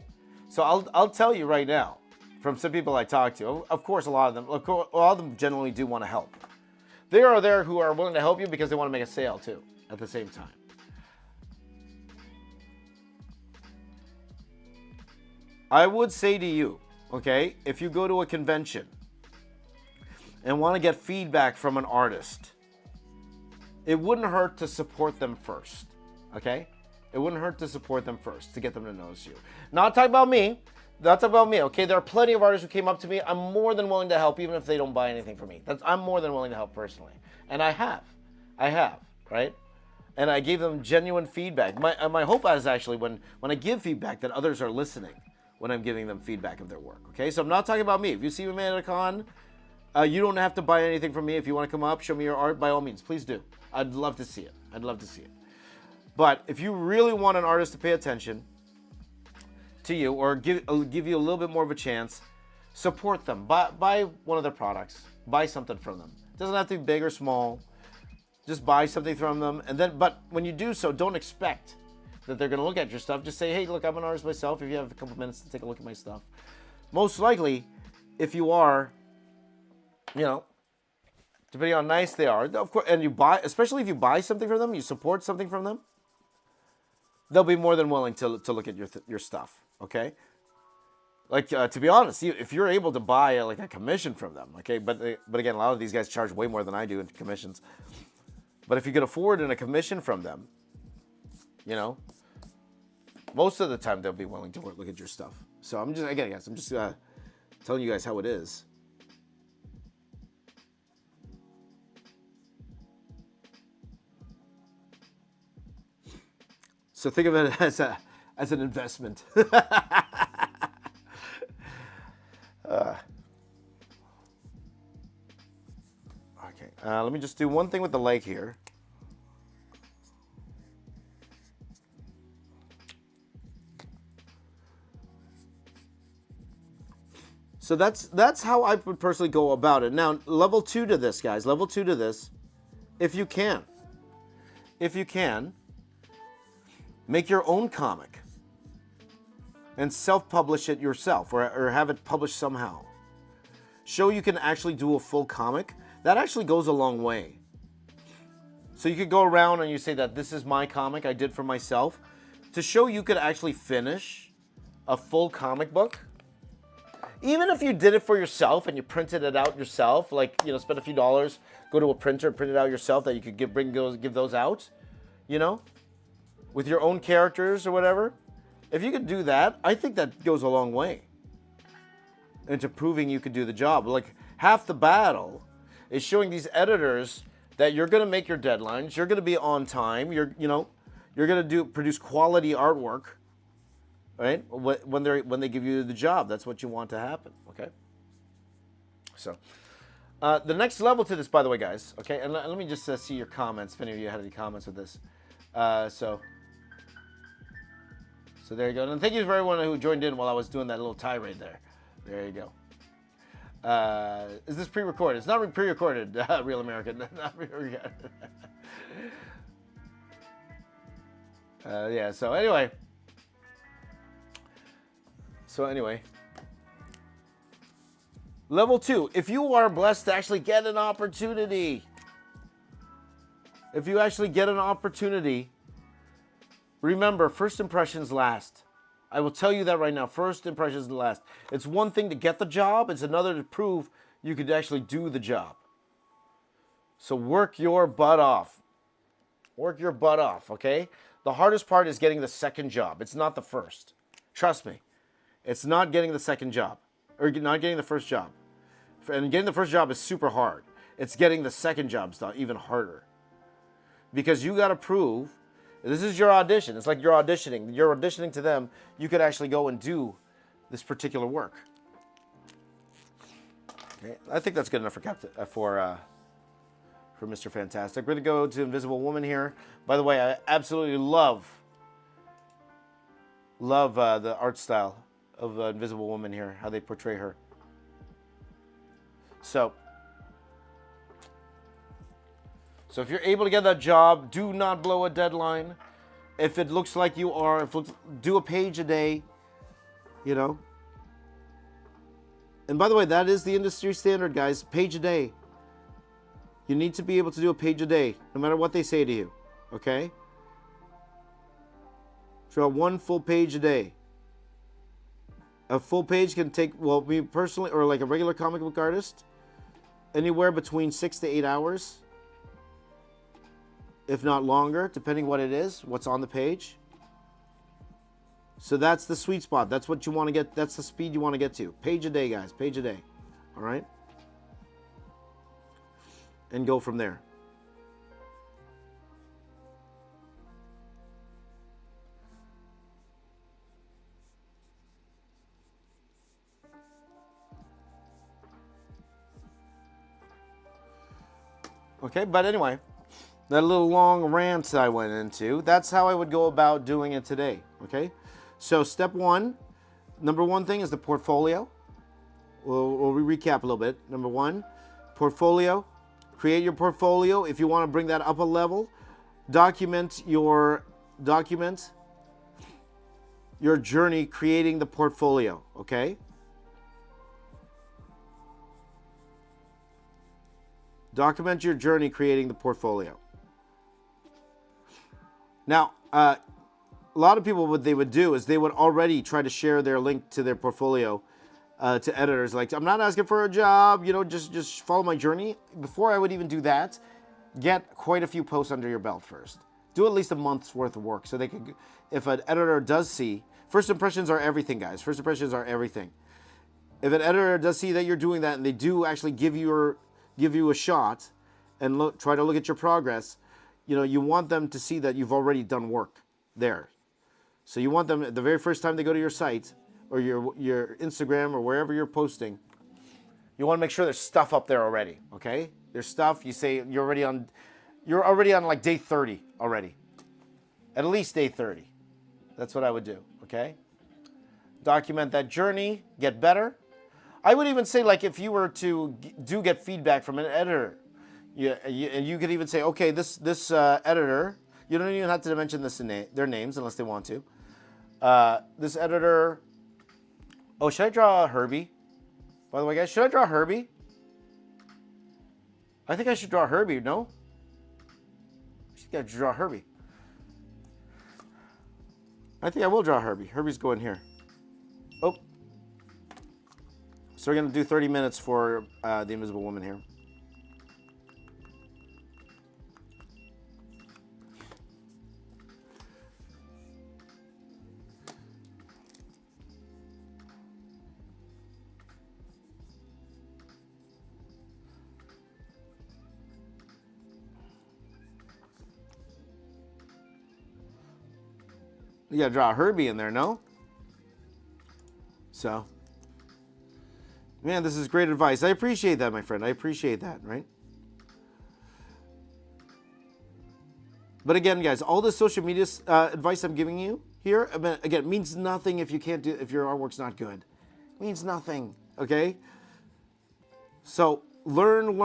So I'll tell you right now, from some people I talk to, of course a lot of them genuinely do want to help. There are there who are willing to help you because they want to make a sale too, at the same time. I would say to you, okay, if you go to a convention and want to get feedback from an artist, it wouldn't hurt to support them first, okay? It wouldn't hurt to support them first, to get them to notice you. Not talking about me, that's about me, okay? There are plenty of artists who came up to me. I'm more than willing to help, even if they don't buy anything from me. I'm more than willing to help personally. And I have, right? And I gave them genuine feedback. My hope is actually when I give feedback that others are listening when I'm giving them feedback of their work, okay? So I'm not talking about me. If you see me at a con, you don't have to buy anything from me. If you want to come up, show me your art, by all means, please do. I'd love to see it. I'd love to see it. But if you really want an artist to pay attention to you or give you a little bit more of a chance, support them. Buy one of their products. Buy something from them. It doesn't have to be big or small. Just buy something from them. But when you do so, don't expect that they're going to look at your stuff. Just say, hey, look, I'm an artist myself. If you have a couple minutes to take a look at my stuff. Most likely, if you are, depending on how nice they are, of course, and you buy, especially if you buy something from them, you support something from them, they'll be more than willing to look at your stuff, okay? Like, to be honest, if you're able to buy a commission from them, okay? But again, a lot of these guys charge way more than I do in commissions. But if you can afford a commission from them, most of the time they'll be willing to look at your stuff. So I'm just telling you guys how it is. So think of it as an investment. Okay, let me just do one thing with the leg here. So that's how I would personally go about it. Now, level 2 to this, guys. Level 2 to this, if you can, make your own comic and self-publish it yourself or have it published somehow. Show you can actually do a full comic. That actually goes a long way. So you could go around and you say that this is my comic I did for myself. To show you could actually finish a full comic book. Even if you did it for yourself and you printed it out yourself, spend a few dollars, go to a printer and print it out yourself that you could give those out, with your own characters or whatever. If you could do that, I think that goes a long way into proving you could do the job. Like, half the battle is showing these editors that you're going to make your deadlines, you're going to be on time, you're going to produce quality artwork, right? When they give you the job, that's what you want to happen, okay? So, the next level to this, by the way, guys, okay, and let me just see your comments, if any of you had any comments with this. So there you go. And thank you for everyone who joined in while I was doing that little tirade there. There you go. Is this pre-recorded? It's not pre-recorded, Real American. Not pre-recorded. Yeah, so anyway. Level 2, if you are blessed to actually get an opportunity, remember, first impressions last. I will tell you that right now, first impressions last. It's one thing to get the job, it's another to prove you could actually do the job. So work your butt off. Okay? The hardest part is getting the second job. It's not the first. Trust me. It's not getting the second job, or not getting the first job. And getting the first job is super hard. It's getting the second job stuff even harder. Because you got to prove, this is your audition. It's like you're auditioning. You're auditioning to them. You could actually go and do this particular work. Okay, I think that's good enough for Mr. Fantastic. We're going to go to Invisible Woman here. By the way, I absolutely love the art style of Invisible Woman here, how they portray her. So, So if you're able to get that job, do not blow a deadline. If it looks like you are, do a page a day, you know. And by the way, that is the industry standard, guys. Page a day. You need to be able to do a page a day, no matter what they say to you, okay? Draw one full page a day. A full page can take, well, me personally, or like a regular comic book artist, anywhere between 6 to 8 hours, if not longer, depending what it is, what's on the page. So that's the sweet spot. That's what you want to get. That's the speed you want to get to. Page a day, guys. Page a day. All right? And go from there. Okay, but anyway, that little long rant I went into, that's how I would go about doing it today, okay? So step one, number one thing is the portfolio. We'll recap a little bit. Number one, portfolio. Create your portfolio. If you want to bring that up a level, document your journey creating the portfolio, okay? Document your journey creating the portfolio. Now, a lot of people, what they would do is they would already try to share their link to their portfolio to editors. Like, I'm not asking for a job, you know, just follow my journey. Before I would even do that, get quite a few posts under your belt first. Do at least a month's worth of work so they could, if an editor does see, first impressions are everything, guys. First impressions are everything. If an editor does see that you're doing that and they do actually give you a shot and try to look at your progress, you know, you want them to see that you've already done work there. So you want them, the very first time they go to your site or your Instagram or wherever you're posting, you want to make sure there's stuff up there already, okay? There's stuff, you say you're already on like day 30 already. At least day 30. That's what I would do, okay? Document that journey, get better. I would even say, like, if you were to get feedback from an editor, and you could even say, okay, this editor, you don't even have to mention their names unless they want to. This editor, oh, should I draw Herbie? By the way, guys, should I draw Herbie? I think I should draw Herbie, no? I should draw Herbie. I think I will draw Herbie. Herbie's going here. Oh. So we're going to do 30 minutes for the Invisible Woman here. You gotta draw a Herbie in there, no? So, man, this is great advice. I appreciate that, my friend. I appreciate that, right? But again, guys, all the social media advice I'm giving you here, again, means nothing if your artwork's not good. It means nothing, okay? So learn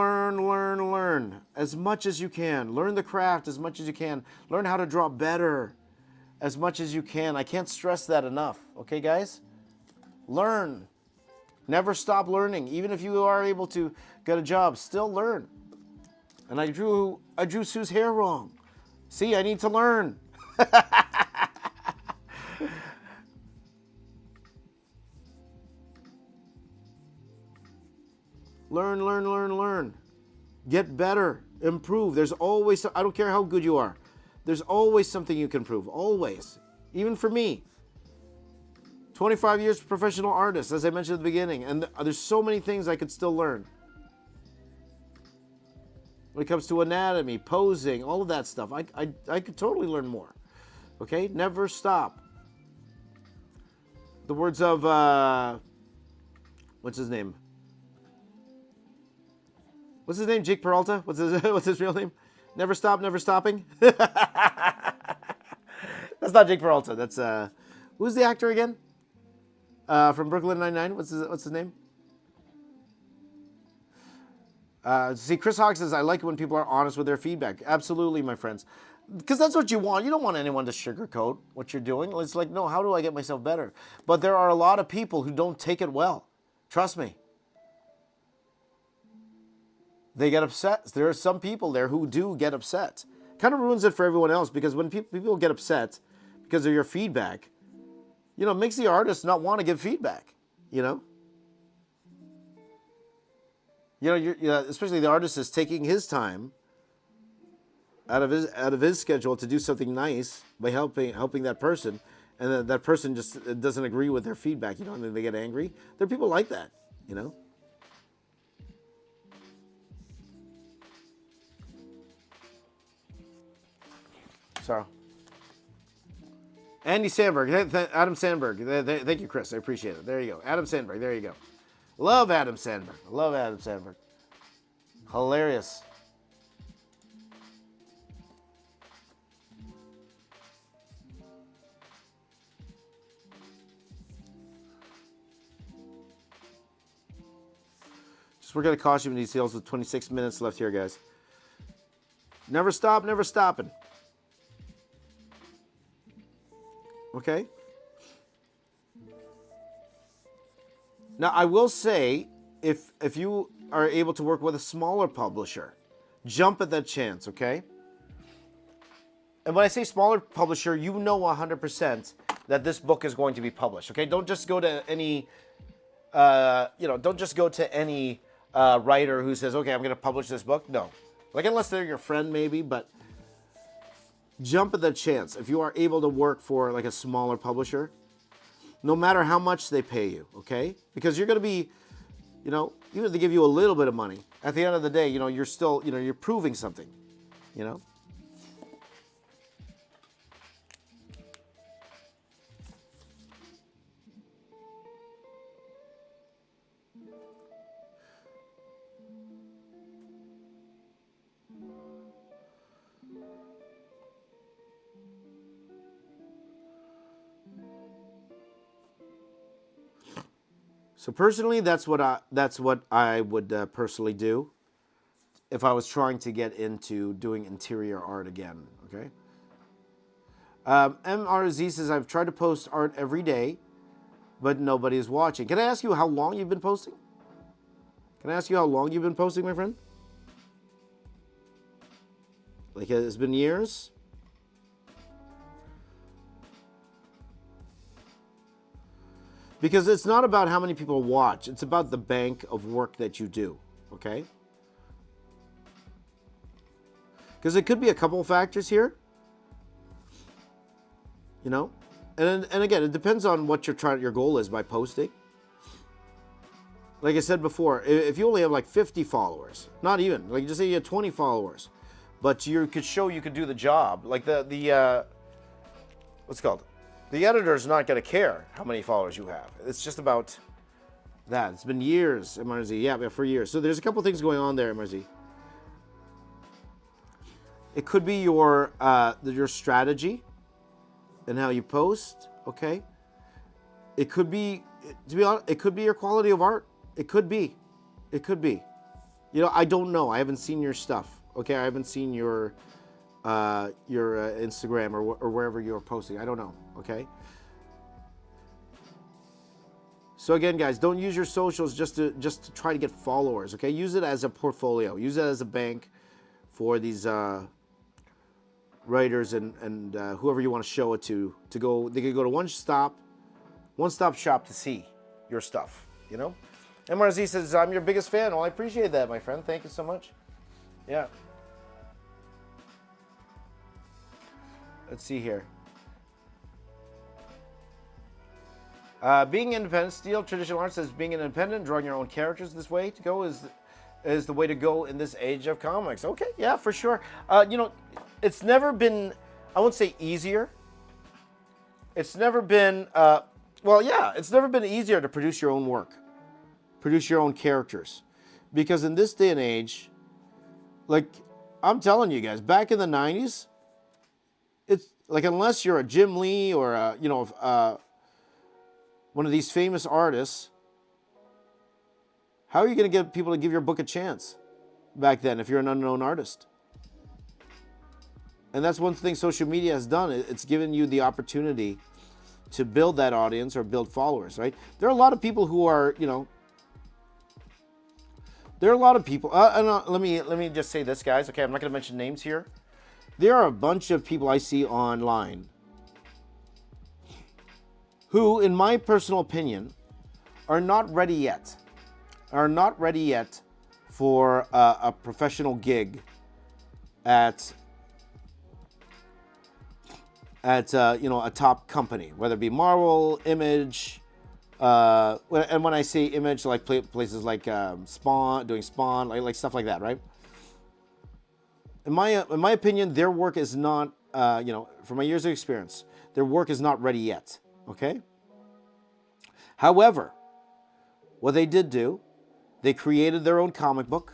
as much as you can. Learn the craft as much as you can. Learn how to draw better as much as you can. I can't stress that enough, okay, guys? Learn. Never stop learning. Even if you are able to get a job, still learn. And I drew Sue's hair wrong. See, I need to learn. Learn. Get better. Improve. There's always, I don't care how good you are. There's always something you can improve. Always. Even for me. 25 years professional artist, as I mentioned at the beginning. And there's so many things I could still learn. When it comes to anatomy, posing, all of that stuff, I could totally learn more. Okay? Never stop. The words of, what's his name? What's his name? Jake Peralta? What's his real name? Never stop, never stopping? That's not Jake Peralta. That's, who's the actor again? From Brooklyn Nine-Nine. What's his name? See, Chris Hawk says, I like it when people are honest with their feedback. Absolutely, my friends. Because that's what you want. You don't want anyone to sugarcoat what you're doing. It's like, no, how do I get myself better? But there are a lot of people who don't take it well. Trust me. They get upset. There are some people there who do get upset. Kind of ruins it for everyone else, because when people get upset because of your feedback, it makes the artist not want to give feedback, especially the artist is taking his time out of his schedule to do something nice by helping that person, and then that person just doesn't agree with their feedback, and then they get angry. There are people like that, So, Andy Sandberg, Adam Sandberg, thank you, Chris. I appreciate it. There you go. Adam Sandberg, there you go. Love Adam Sandberg. Love Adam Sandberg. Hilarious. Just work out a costume details with 26 minutes left here, guys. Never stop, never stopping. Okay? Now, I will say, if you are able to work with a smaller publisher, jump at that chance, okay? And when I say smaller publisher, 100% that this book is going to be published, okay? Don't just go to any, don't just go to any writer who says, okay, I'm going to publish this book. No. Like, unless they're your friend, maybe, but jump at that chance. If you are able to work for, like, a smaller publisher, no matter how much they pay you, okay? Because you're going to be, even if they give you a little bit of money, at the end of the day, you're still, you're proving something, So personally, that's what I would personally do if I was trying to get into doing interior art again. Okay. MRZ says, I've tried to post art every day, but nobody is watching. Can I ask you how long you've been posting? Can I ask you how long you've been posting, my friend? Like, it's been years? Because it's not about how many people watch. It's about the bank of work that you do, okay? Because it could be a couple of factors here, And again, it depends on what your goal is by posting. Like I said before, if you only have like 50 followers, not even, like just say you have 20 followers, but you could show you could do the job. Like the what's it called? The editor's not going to care how many followers you have. It's just about that. It's been years, MRZ. Yeah, for years. So there's a couple things going on there, MRZ. It could be your strategy and how you post, okay? It could be, to be honest, it could be your quality of art. It could be. It could be. I don't know. I haven't seen your stuff, okay? I haven't seen your Instagram or wherever you're posting. I don't know, okay? So again, guys, don't use your socials just to try to get followers, okay? Use it as a portfolio. Use it as a bank for these writers and whoever you want to show it to go. They could go to one-stop shop to see your stuff, MRZ says, I'm your biggest fan. Well, I appreciate that, my friend. Thank you so much. Yeah. Let's see here. Being independent, Steel Traditional Art says, being independent, drawing your own characters this way to go is the way to go in this age of comics. Okay, yeah, for sure. It's never been, I won't say easier. It's never been, it's never been easier to produce your own work, produce your own characters. Because in this day and age, like, I'm telling you guys, back in the 90s, it's like, unless you're a Jim Lee or one of these famous artists, how are you going to get people to give your book a chance? back then if you're an unknown artist. And that's one thing social media has done. It's given you the opportunity to build that audience or build followers, right? There are a lot of people who are, there are a lot of people. Let me just say this, guys. Okay, I'm not going to mention names here. There are a bunch of people I see online who, in my personal opinion, are not ready yet. Are not ready yet for a professional gig at a top company, whether it be Marvel, Image, and when I say Image, like places like Spawn, doing Spawn, like stuff like that, right? In my opinion, their work is not, from my years of experience, their work is not ready yet. Okay. However, what they did do, they created their own comic book.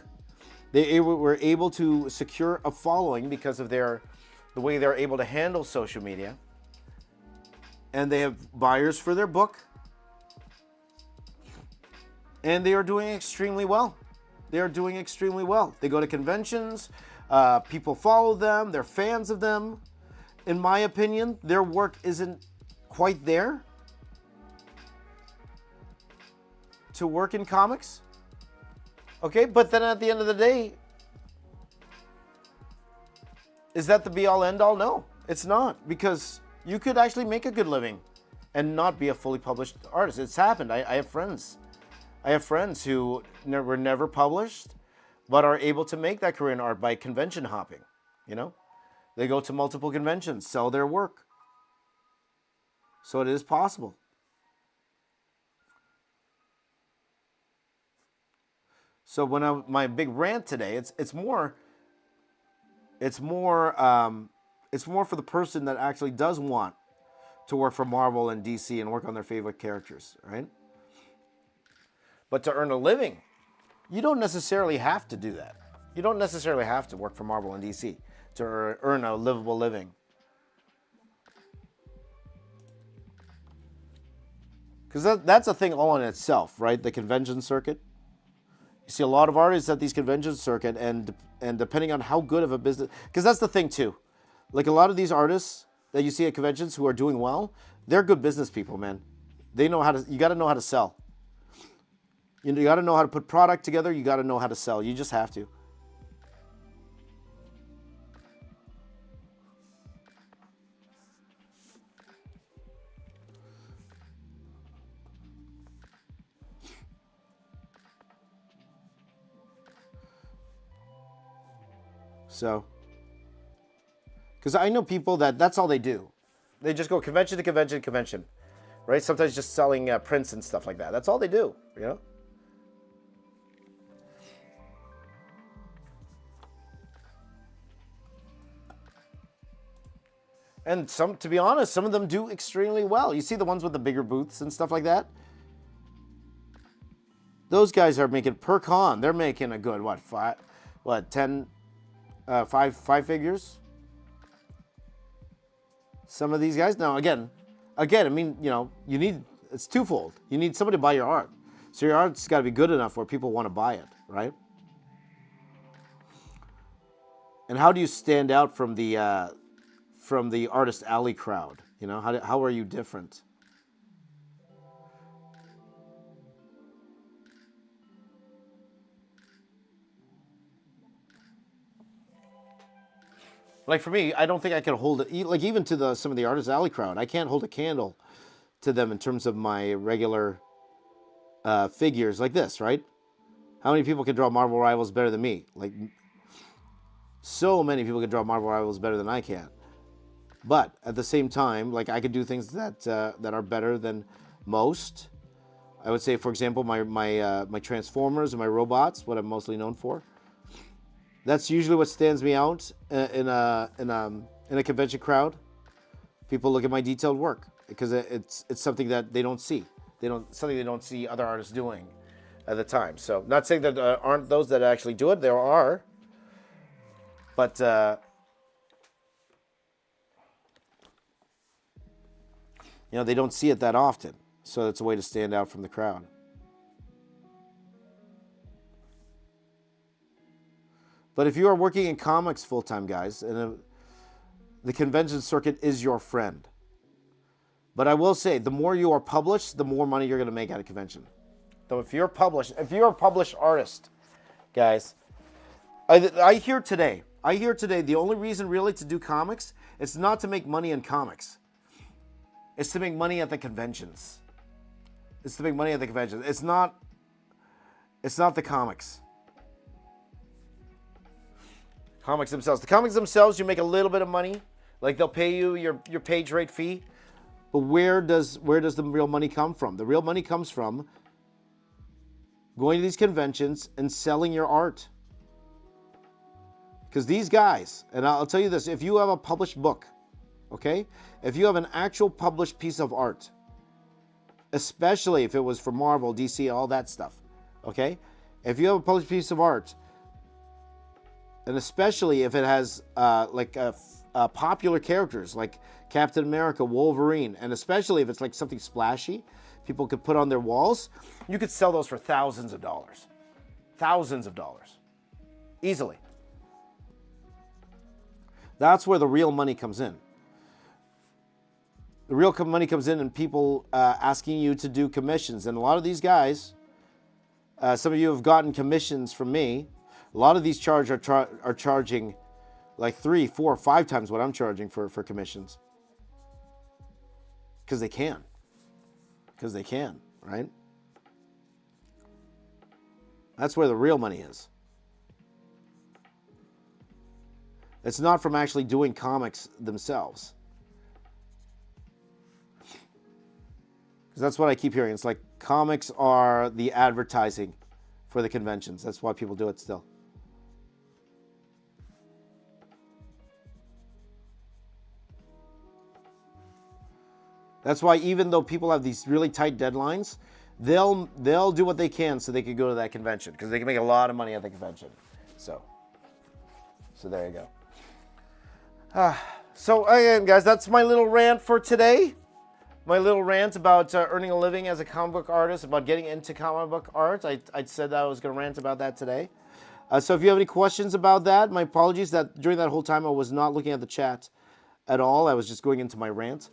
They were able to secure a following because of the way they're able to handle social media. And they have buyers for their book. And they are doing extremely well. They are doing extremely well. They go to conventions. People follow them. They're fans of them. In my opinion, their work isn't quite there to work in comics. Okay, but then at the end of the day, is that the be-all, end-all? No, it's not, because you could actually make a good living and not be a fully published artist. It's happened. I have friends. I have friends who were never published, but are able to make that career in art by convention hopping. They go to multiple conventions, sell their work. So it is possible. So my big rant today, it's more for the person that actually does want to work for Marvel and DC and work on their favorite characters, right? But to earn a living, you don't necessarily have to do that. You don't necessarily have to work for Marvel and DC to earn a livable living. Because that's a thing all in itself, right? The convention circuit. You see a lot of artists at these convention circuit, and depending on how good of a business, because that's the thing too. Like a lot of these artists that you see at conventions who are doing well, they're good business people, man. They know how to. You got to know how to sell. You got to know how to put product together. You got to know how to sell. You just have to. So, because I know people that's all they do. They just go convention to convention to convention, right? Sometimes just selling prints and stuff like that. That's all they do, And to be honest, some of them do extremely well. You see the ones with the bigger booths and stuff like that? Those guys are making per con. They're making a good, five figures? Some of these guys. Now, again, I mean, it's twofold. You need somebody to buy your art. So your art's got to be good enough where people want to buy it, right? And how do you stand out from the artist alley crowd? How are you different? Like for me, I don't think I can hold it. Like even to some of the artist alley crowd, I can't hold a candle to them in terms of my regular figures like this, right? How many people can draw Marvel Rivals better than me? Like, so many people can draw Marvel Rivals better than I can. But at the same time, like I could do things that are better than most. I would say, for example, my Transformers and my robots, what I'm mostly known for. That's usually what stands me out in a convention crowd. People look at my detailed work because it's something that they don't see. Something they don't see other artists doing at the time. So, not saying that aren't those that actually do it. There are, but they don't see it that often. So it's a way to stand out from the crowd. But if you are working in comics full-time, guys, and the convention circuit is your friend. But I will say, the more you are published, the more money you're going to make at a convention. So if you're a published artist, guys, I hear today, the only reason really to do comics is not to make money in comics. It's to make money at the conventions. It's not the comics. Comics themselves. The comics themselves, you make a little bit of money. Like they'll pay you your page rate fee. But where does the real money come from? The real money comes from going to these conventions and selling your art. Because these guys, and I'll tell you this, if you have a published book, okay? If you have an actual published piece of art, especially if it was for Marvel, DC, all that stuff, okay? If you have a published piece of art, and especially if it has popular characters like Captain America, Wolverine, and especially if it's like something splashy, people could put on their walls, you could sell those for thousands of dollars. Thousands of dollars. Easily. That's where the real money comes in. The real money comes in people asking you to do commissions. And a lot of these guys, some of you have gotten commissions from me. A lot of these are charging like 3, 4, 5 times what I'm charging for commissions. Because they can. Right? That's where the real money is. It's not from actually doing comics themselves. Because that's what I keep hearing. It's like comics are the advertising for the conventions. That's why people do it still. That's why even though people have these really tight deadlines, they'll do what they can so they can go to that convention because they can make a lot of money at the convention. So there you go. So again, guys, that's my little rant for today. My little rant about earning a living as a comic book artist, about getting into comic book art. I said that I was going to rant about that today. So if you have any questions about that, my apologies that during that whole time I was not looking at the chat at all. I was just going into my rant.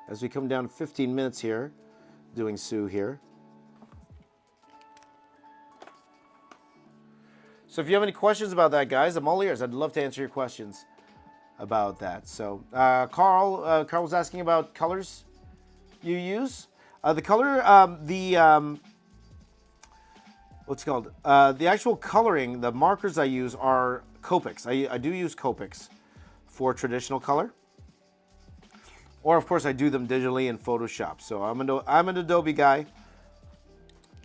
As we come down to 15 minutes here, doing Sue here. So if you have any questions about that, guys, I'm all ears. I'd love to answer your questions about that. So Carl was asking about colors you use. The color, what's it called? The actual coloring, the markers I use are Copics. I do use Copics for traditional color. Or, of course, I do them digitally in Photoshop. So I'm an Adobe guy.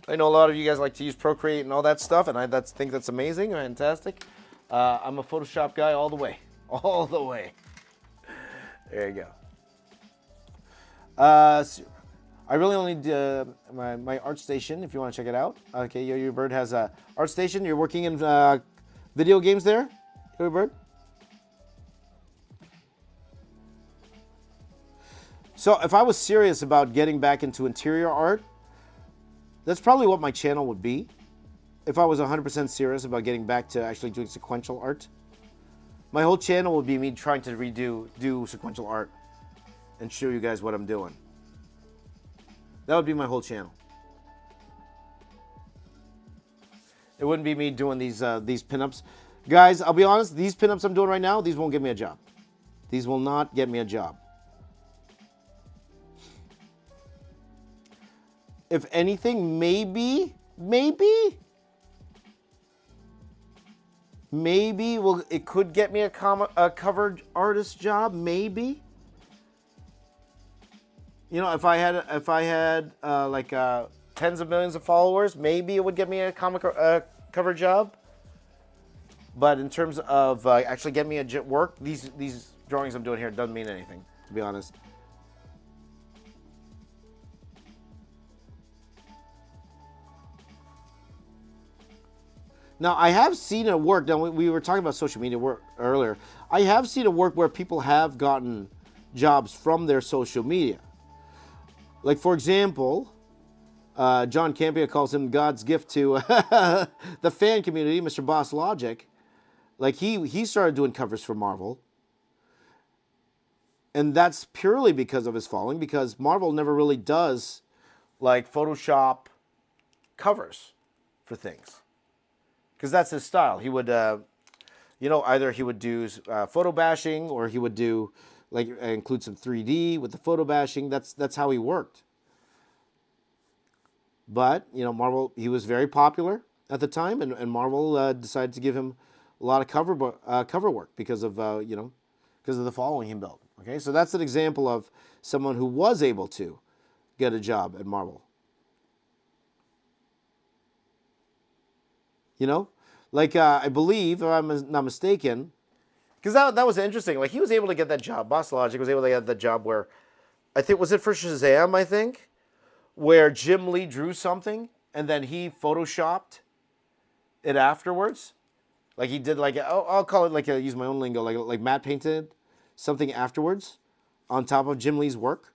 I know a lot of you guys like to use Procreate and all that stuff, and I think that's amazing, fantastic. I'm a Photoshop guy all the way. All the way. There you go. So I really only do my ArtStation, if you want to check it out. Okay, Yo-Yo Bird has a ArtStation. You're working in video games there, Yo-Yo Bird? So if I was serious about getting back into interior art, that's probably what my channel would be. If I was 100% serious about getting back to actually doing sequential art. My whole channel would be me trying to do sequential art and show you guys what I'm doing. That would be my whole channel. It wouldn't be me doing these pinups. Guys, I'll be honest, these pinups I'm doing right now, these won't get me a job. These will not get me a job. If anything, maybe, well, it could get me a covered artist job, maybe. You know, if I had tens of millions of followers, maybe it would get me a cover job. But in terms of actually getting me a work, these drawings I'm doing here doesn't mean anything, to be honest. Now, I have seen it work. Now, we were talking about social media work earlier. I have seen it work where people have gotten jobs from their social media. Like, for example, John Campea calls him God's gift to the fan community, Mr. Boss Logic. Like he started doing covers for Marvel. And that's purely because of his following, because Marvel never really does like Photoshop covers for things. Because that's his style. He would, either he would do photo bashing, or he would do like include some 3D with the photo bashing. That's how he worked. But Marvel, he was very popular at the time, and Marvel decided to give him a lot of cover work because of because of the following he built. Okay, so that's an example of someone who was able to get a job at Marvel. I believe, if I'm not mistaken, because that was interesting. Like, he was able to get that job. Boss Logic was able to get that job where, I think, was it for Shazam, I think? Where Jim Lee drew something and then he photoshopped it afterwards. Like he did, like, I'll call it, like, use my own lingo, like matte painted something afterwards on top of Jim Lee's work.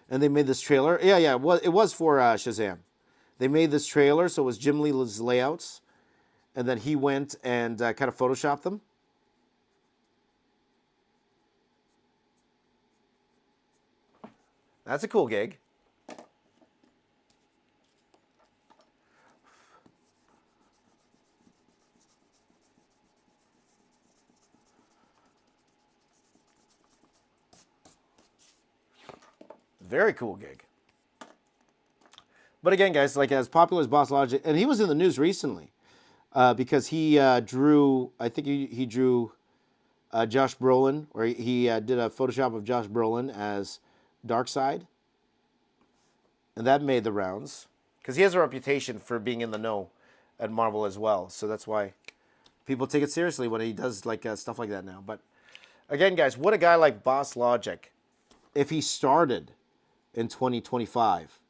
And they made this trailer. Yeah, it was for Shazam. They made this trailer, so it was Jim Lee's layouts. And then he went and kind of photoshopped them. That's a cool gig. Very cool gig. But again, guys, like as popular as Boss Logic, and he was in the news recently because he drew, I think he drew Josh Brolin, or he did a Photoshop of Josh Brolin as Darkseid. And that made the rounds because he has a reputation for being in the know at Marvel as well. So that's why people take it seriously when he does like stuff like that now. But again, guys, what a guy like Boss Logic, if he started in 2025,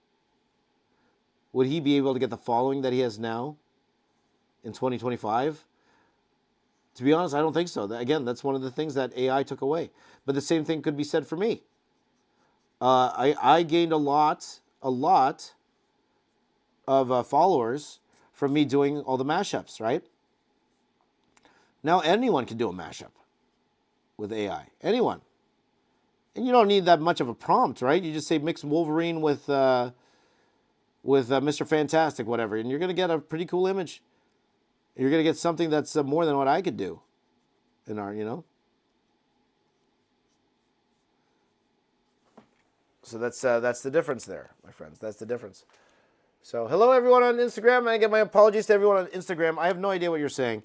would he be able to get the following that he has now in 2025? To be honest, I don't think so. Again, that's one of the things that AI took away. But the same thing could be said for me. I gained a lot of followers from me doing all the mashups, right? Now anyone can do a mashup with AI. Anyone. And you don't need that much of a prompt, right? You just say mix Wolverine with Mr. Fantastic, whatever, and you're going to get a pretty cool image. You're going to get something that's more than what I could do in our, So that's the difference there, my friends. That's the difference. So hello, everyone on Instagram. And again, my apologies to everyone on Instagram. I have no idea what you're saying.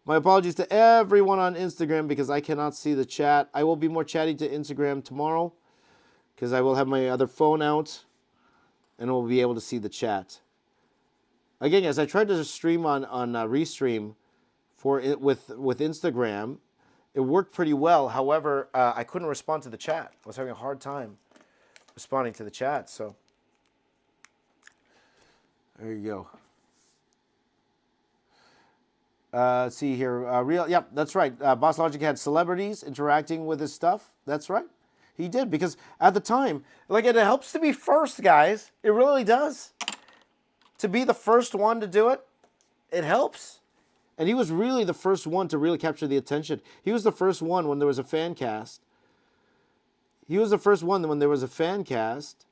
My apologies to everyone on Instagram because I cannot see the chat. I will be more chatty to Instagram tomorrow because I will have my other phone out and we'll be able to see the chat. Again, guys, I tried to stream on Restream for it with Instagram. It worked pretty well. However, I couldn't respond to the chat. I was having a hard time responding to the chat. So there you go. Let's see here. Yep, that's right. Boss Logic had celebrities interacting with his stuff. That's right. He did, because at the time, like, it helps to be first, guys. It really does. To be the first one to do it, it helps. And he was really the first one to really capture the attention. He was the first one when there was a fan cast. He was the first one when there was a fan cast.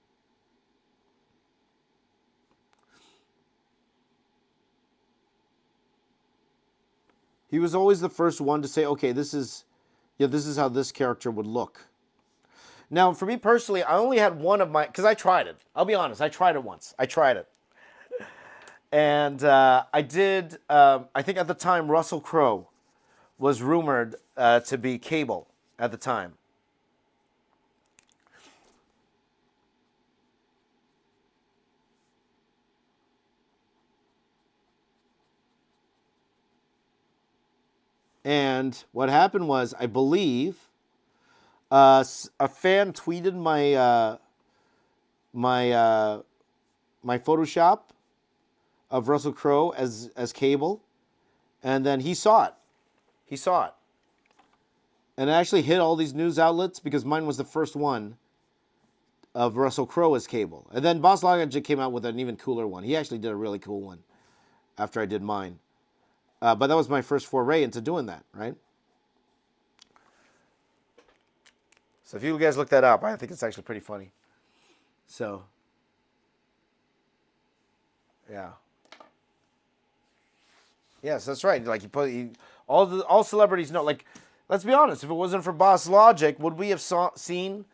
He was always the first one to say, okay, this is how this character would look. Now, for me personally, I only had one of my, because I tried it. I'll be honest, I tried it once. I tried it. And I did, I think at the time, Russell Crowe was rumored to be Cable at the time. And what happened was, I believe, a fan tweeted my Photoshop of Russell Crowe as Cable, and then he saw it. He saw it. And it actually hit all these news outlets because mine was the first one of Russell Crowe as Cable. And then Boss Logic came out with an even cooler one. He actually did a really cool one after I did mine. But that was my first foray into doing that, right? So if you guys look that up, I think it's actually pretty funny. So, yeah. Yes, that's right. Like all celebrities know. Like, let's be honest. If it wasn't for Boss Logic, would we have seen?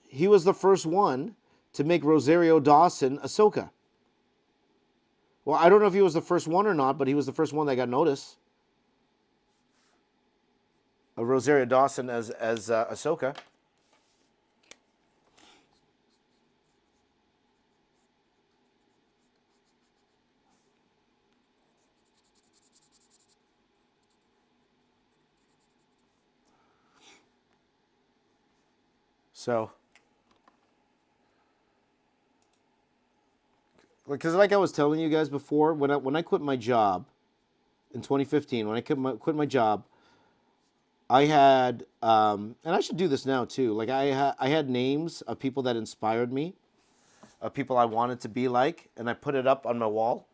He was the first one to make Rosario Dawson Ahsoka. Well, I don't know if he was the first one or not, but he was the first one that got notice of Rosario Dawson as Ahsoka. So, because like I was telling you guys before, when I quit my job in 2015, when I quit my job, I had, and I should do this now too. Like I had names of people that inspired me, of people I wanted to be like, and I put it up on my wall.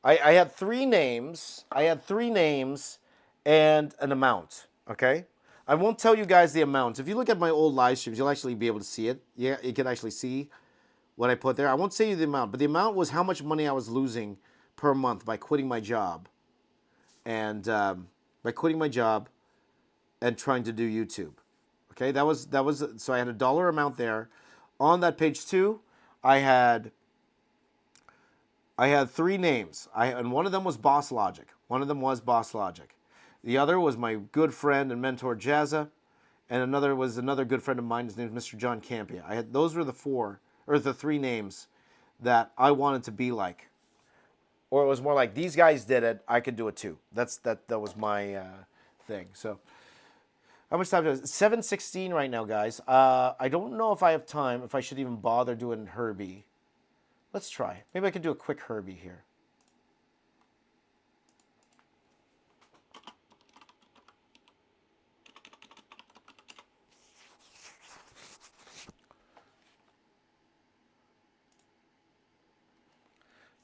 I had three names. I had three names and an amount. Okay. I won't tell you guys the amount. If you look at my old live streams, you'll actually be able to see it. Yeah, you can actually see what I put there. I won't say you the amount, but the amount was how much money I was losing per month by quitting my job, and by quitting my job and trying to do YouTube. Okay, that was so I had a dollar amount there. On that page 2, I had three names. And one of them was Boss Logic. The other was my good friend and mentor Jazza, and another was another good friend of mine. His name is Mr. John Campia. Those were the three names that I wanted to be like. Or it was more like, these guys did it, I could do it too. That was my thing. So how much time is it? 7:16 right now, guys. I don't know if I have time, if I should even bother doing Herbie. Let's try. Maybe I could do a quick Herbie here.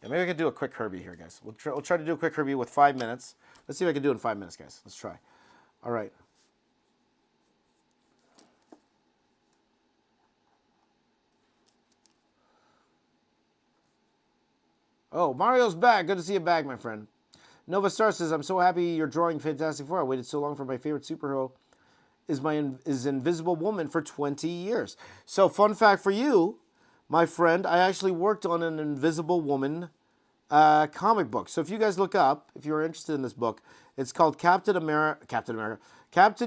Yeah, maybe I could do a quick Herbie here, guys. We'll try to do a quick Herbie with 5 minutes. Let's see if I can do it in 5 minutes, guys. Let's try. All right. Oh, Mario's back. Good to see you back, my friend. Nova Star says, I'm so happy you're drawing Fantastic Four. I waited so long for my favorite superhero is Invisible Woman for 20 years. So, fun fact for you, my friend, I actually worked on an Invisible Woman comic book. So if you guys look up, if you're interested in this book, it's called Captain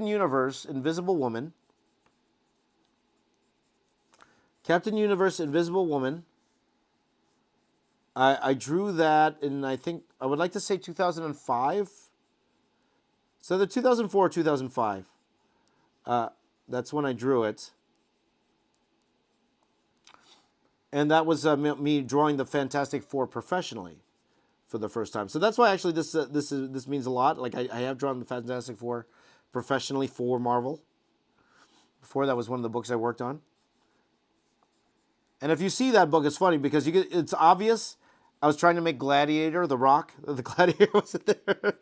Universe, Invisible Woman. Captain Universe, Invisible Woman. I drew that in, I think, I would like to say 2005. So the 2004 or 2005. That's when I drew it. And that was me drawing the Fantastic Four professionally for the first time. So that's why actually this means a lot. Like I have drawn the Fantastic Four professionally for Marvel. Before, that was one of the books I worked on. And if you see that book, it's funny because it's obvious. I was trying to make Gladiator, The Rock. The Gladiator wasn't there.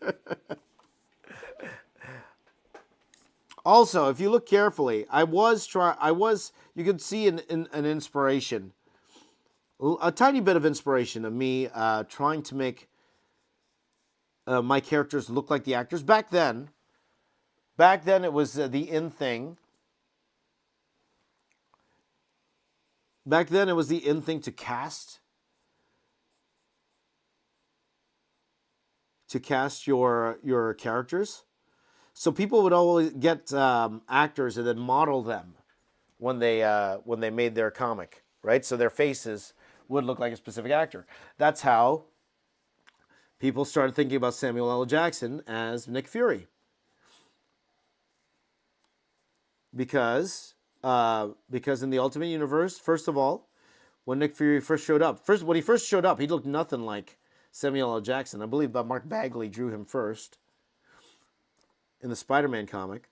Also, if you look carefully, you could see an inspiration. A tiny bit of inspiration of me trying to make my characters look like the actors. Back then it was the in thing. Back then it was the in thing to cast your characters. So people would always get actors and then model them when they made their comic, right? So their faces would look like a specific actor. That's how people started thinking about Samuel L. Jackson as Nick Fury. Because in the Ultimate Universe, first of all, when Nick Fury first showed up, he looked nothing like Samuel L. Jackson. I believe that Mark Bagley drew him first in the Spider-Man comic.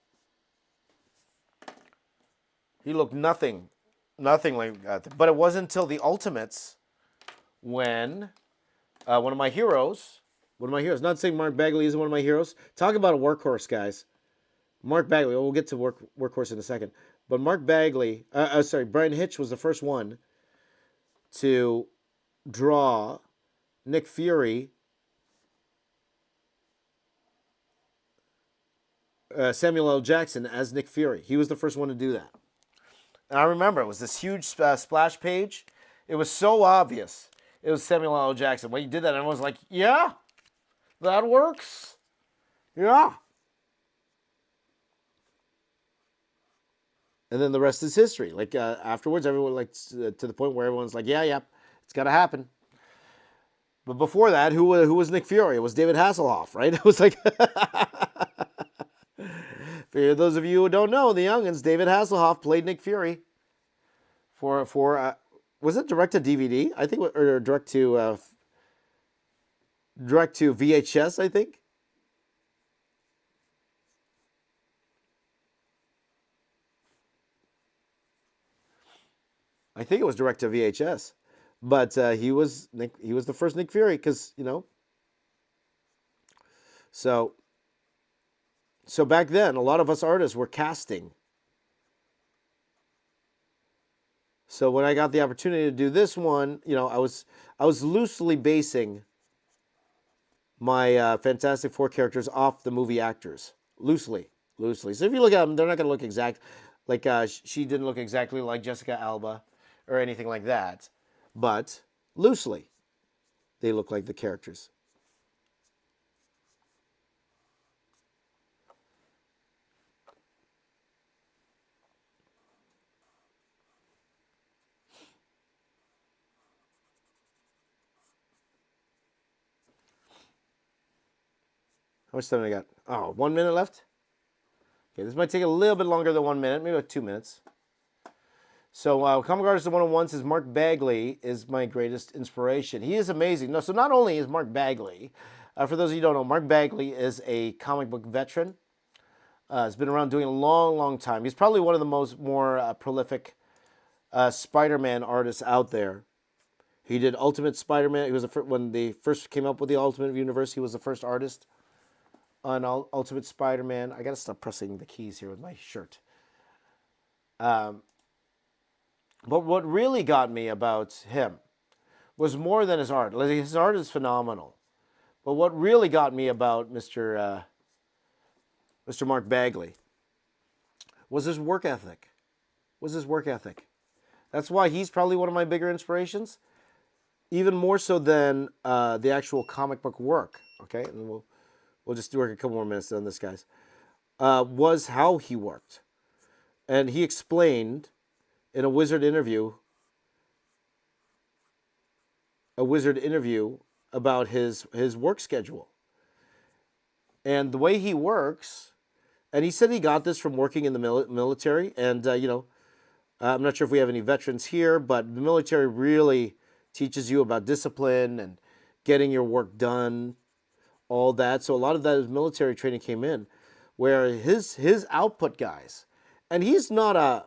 He looked nothing like that. But it wasn't until the Ultimates when one of my heroes, not saying Mark Bagley isn't one of my heroes. Talk about a workhorse, guys. Mark Bagley, we'll get to workhorse in a second. But Mark Bagley, Brian Hitch was the first one to draw Nick Fury, Samuel L. Jackson as Nick Fury. He was the first one to do that. And I remember it was this huge splash page. It was so obvious. It was Samuel L. Jackson. When he did that, everyone was like, yeah, that works. Yeah. And then the rest is history. Like afterwards, everyone to the point where everyone's like, yeah, it's got to happen. But before that, who was Nick Fury? It was David Hasselhoff, right? It was like, for those of you who don't know, the youngins, David Hasselhoff played Nick Fury for was it direct to DVD? I think, or direct to VHS, I think. I think it was direct to VHS, but he was the first Nick Fury because So back then, a lot of us artists were casting. So when I got the opportunity to do this one, I was loosely basing my Fantastic Four characters off the movie actors, loosely. So if you look at them, they're not going to look exact. Like she didn't look exactly like Jessica Alba or anything like that, but loosely, they look like the characters. How much time I got? Oh, 1 minute left? Okay, this might take a little bit longer than 1 minute, maybe about 2 minutes. So, Comic Artist 101 says Mark Bagley is my greatest inspiration. He is amazing. No, so not only is Mark Bagley, for those of you who don't know, Mark Bagley is a comic book veteran. He's been around doing a long, long time. He's probably one of the more prolific Spider-Man artists out there. He did Ultimate Spider-Man. He was when they first came up with the Ultimate Universe. He was the first artist on Ultimate Spider-Man. I gotta stop pressing the keys here with my shirt. But what really got me about him was more than his art. Like, his art is phenomenal. But what really got me about Mr. Mark Bagley was his work ethic. That's why he's probably one of my bigger inspirations, even more so than the actual comic book work. Okay, and we'll just work a couple more minutes on this, guys. Was how he worked, and he explained in a Wizard interview about his work schedule and the way he works. And he said he got this from working in the military. And I'm not sure if we have any veterans here, but the military really teaches you about discipline and getting your work done, all that. So a lot of that military training came in, where his output, guys, and he's not a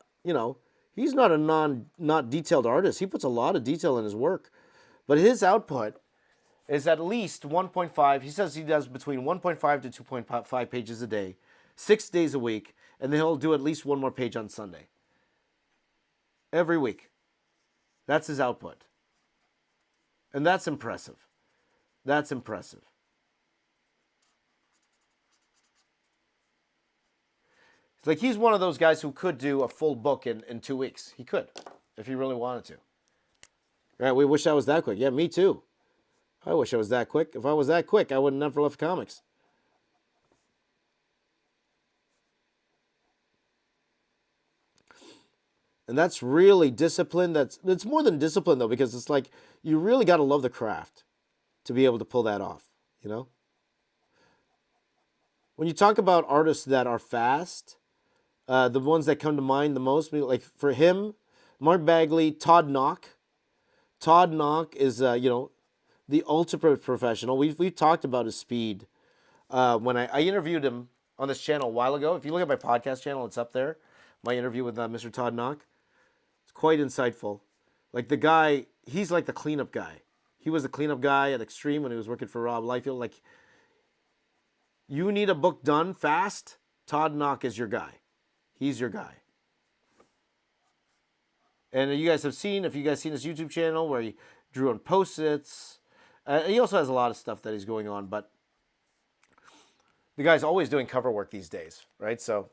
not detailed artist. He puts a lot of detail in his work, but his output is at least 1.5. He says he does between 1.5 to 2.5 pages a day, 6 days a week, and then he'll do at least one more page on Sunday. Every week. That's his output. And that's impressive. It's like he's one of those guys who could do a full book in 2 weeks. He could, if he really wanted to. Right, we wish I was that quick. Yeah, me too. I wish I was that quick. If I was that quick, I would have never left comics. And that's really discipline. It's more than discipline, though, because it's like you really got to love the craft to be able to pull that off, When you talk about artists that are fast, the ones that come to mind the most, like for him, Mark Bagley, Todd Nauck. Todd Nauck is, the ultimate professional. We've talked about his speed. When I interviewed him on this channel a while ago. If you look at my podcast channel, it's up there. my interview with Mr. Todd Knock. It's quite insightful. Like the guy, he's like the cleanup guy. He was the cleanup guy at Extreme when he was working for Rob Liefeld. Like, you need a book done fast, Todd Knock is your guy. He's your guy. And you guys have seen, if you guys seen his YouTube channel where he drew on Post-its. He also has a lot of stuff that he's going on, but the guy's always doing cover work these days, right? So,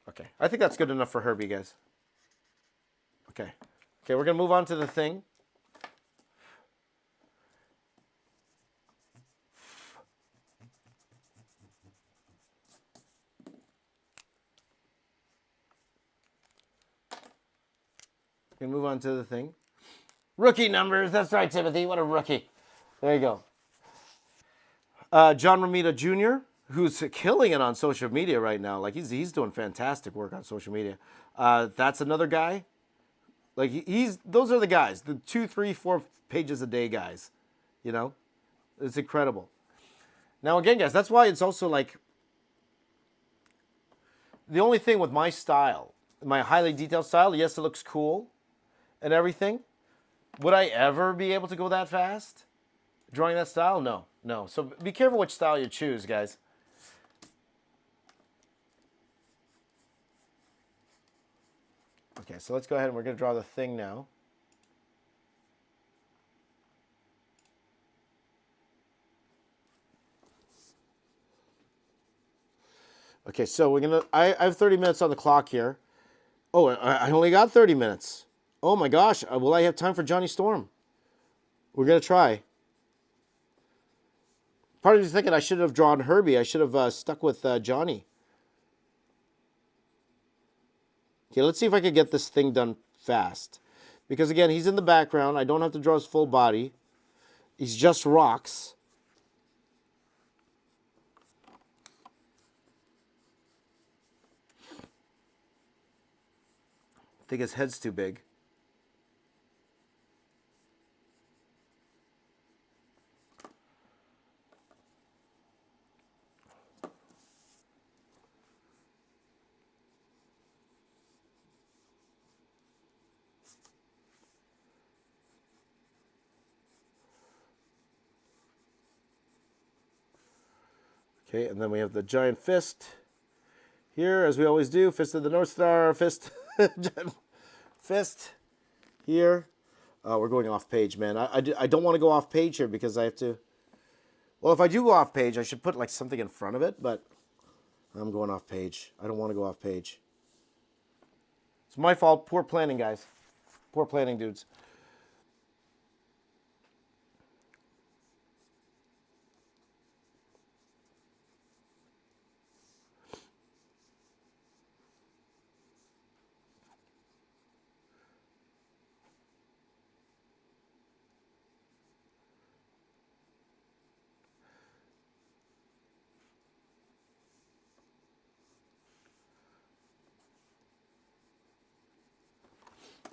okay. I think that's good enough for Herbie, guys. Okay. Okay, we're going to move on to the thing. Okay, move on to the thing. Rookie numbers. That's right, Timothy. What a rookie. There you go. John Romita Jr., who's killing it on social media right now. Like, he's doing fantastic work on social media. That's another guy. Like, those are the guys. The 2, 3, 4 pages a day guys. You know? It's incredible. Now, again, guys, that's why it's also like, the only thing with my style, my highly detailed style, yes, it looks cool and everything. Would I ever be able to go that fast? Drawing that style? No. No. So be careful which style you choose, guys. Okay, so let's go ahead and we're going to draw the thing now. Okay, so we're going to, I have 30 minutes on the clock here. Oh, I only got 30 minutes. Oh my gosh, will I have time for Johnny Storm? We're going to try. Part of me is thinking I should have drawn Herbie. I should have stuck with Johnny. Okay, let's see if I can get this thing done fast. Because again, he's in the background. I don't have to draw his full body. He's just rocks. I think his head's too big. Okay, and then we have the giant fist here, as we always do. Fist of the North Star, fist, fist here. We're going off page, man. I don't want to go off page here because I have to. Well, if I do go off page, I should put like something in front of it, but I'm going off page. I don't want to go off page. It's my fault. Poor planning, guys. Poor planning, dudes.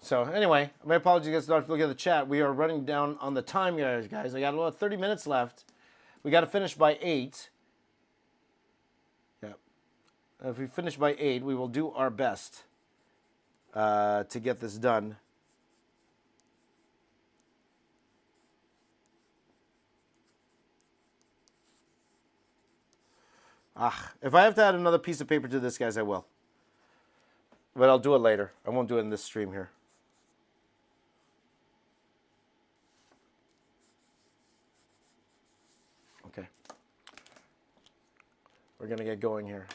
So anyway, my apologies, guys. Don't look at the chat. We are running down on the time, guys. I got about 30 minutes left. We got to finish by 8. Yeah. If we finish by 8, we will do our best to get this done. If I have to add another piece of paper to this, guys, I will. But I'll do it later. I won't do it in this stream here. Okay. We're going to get going here.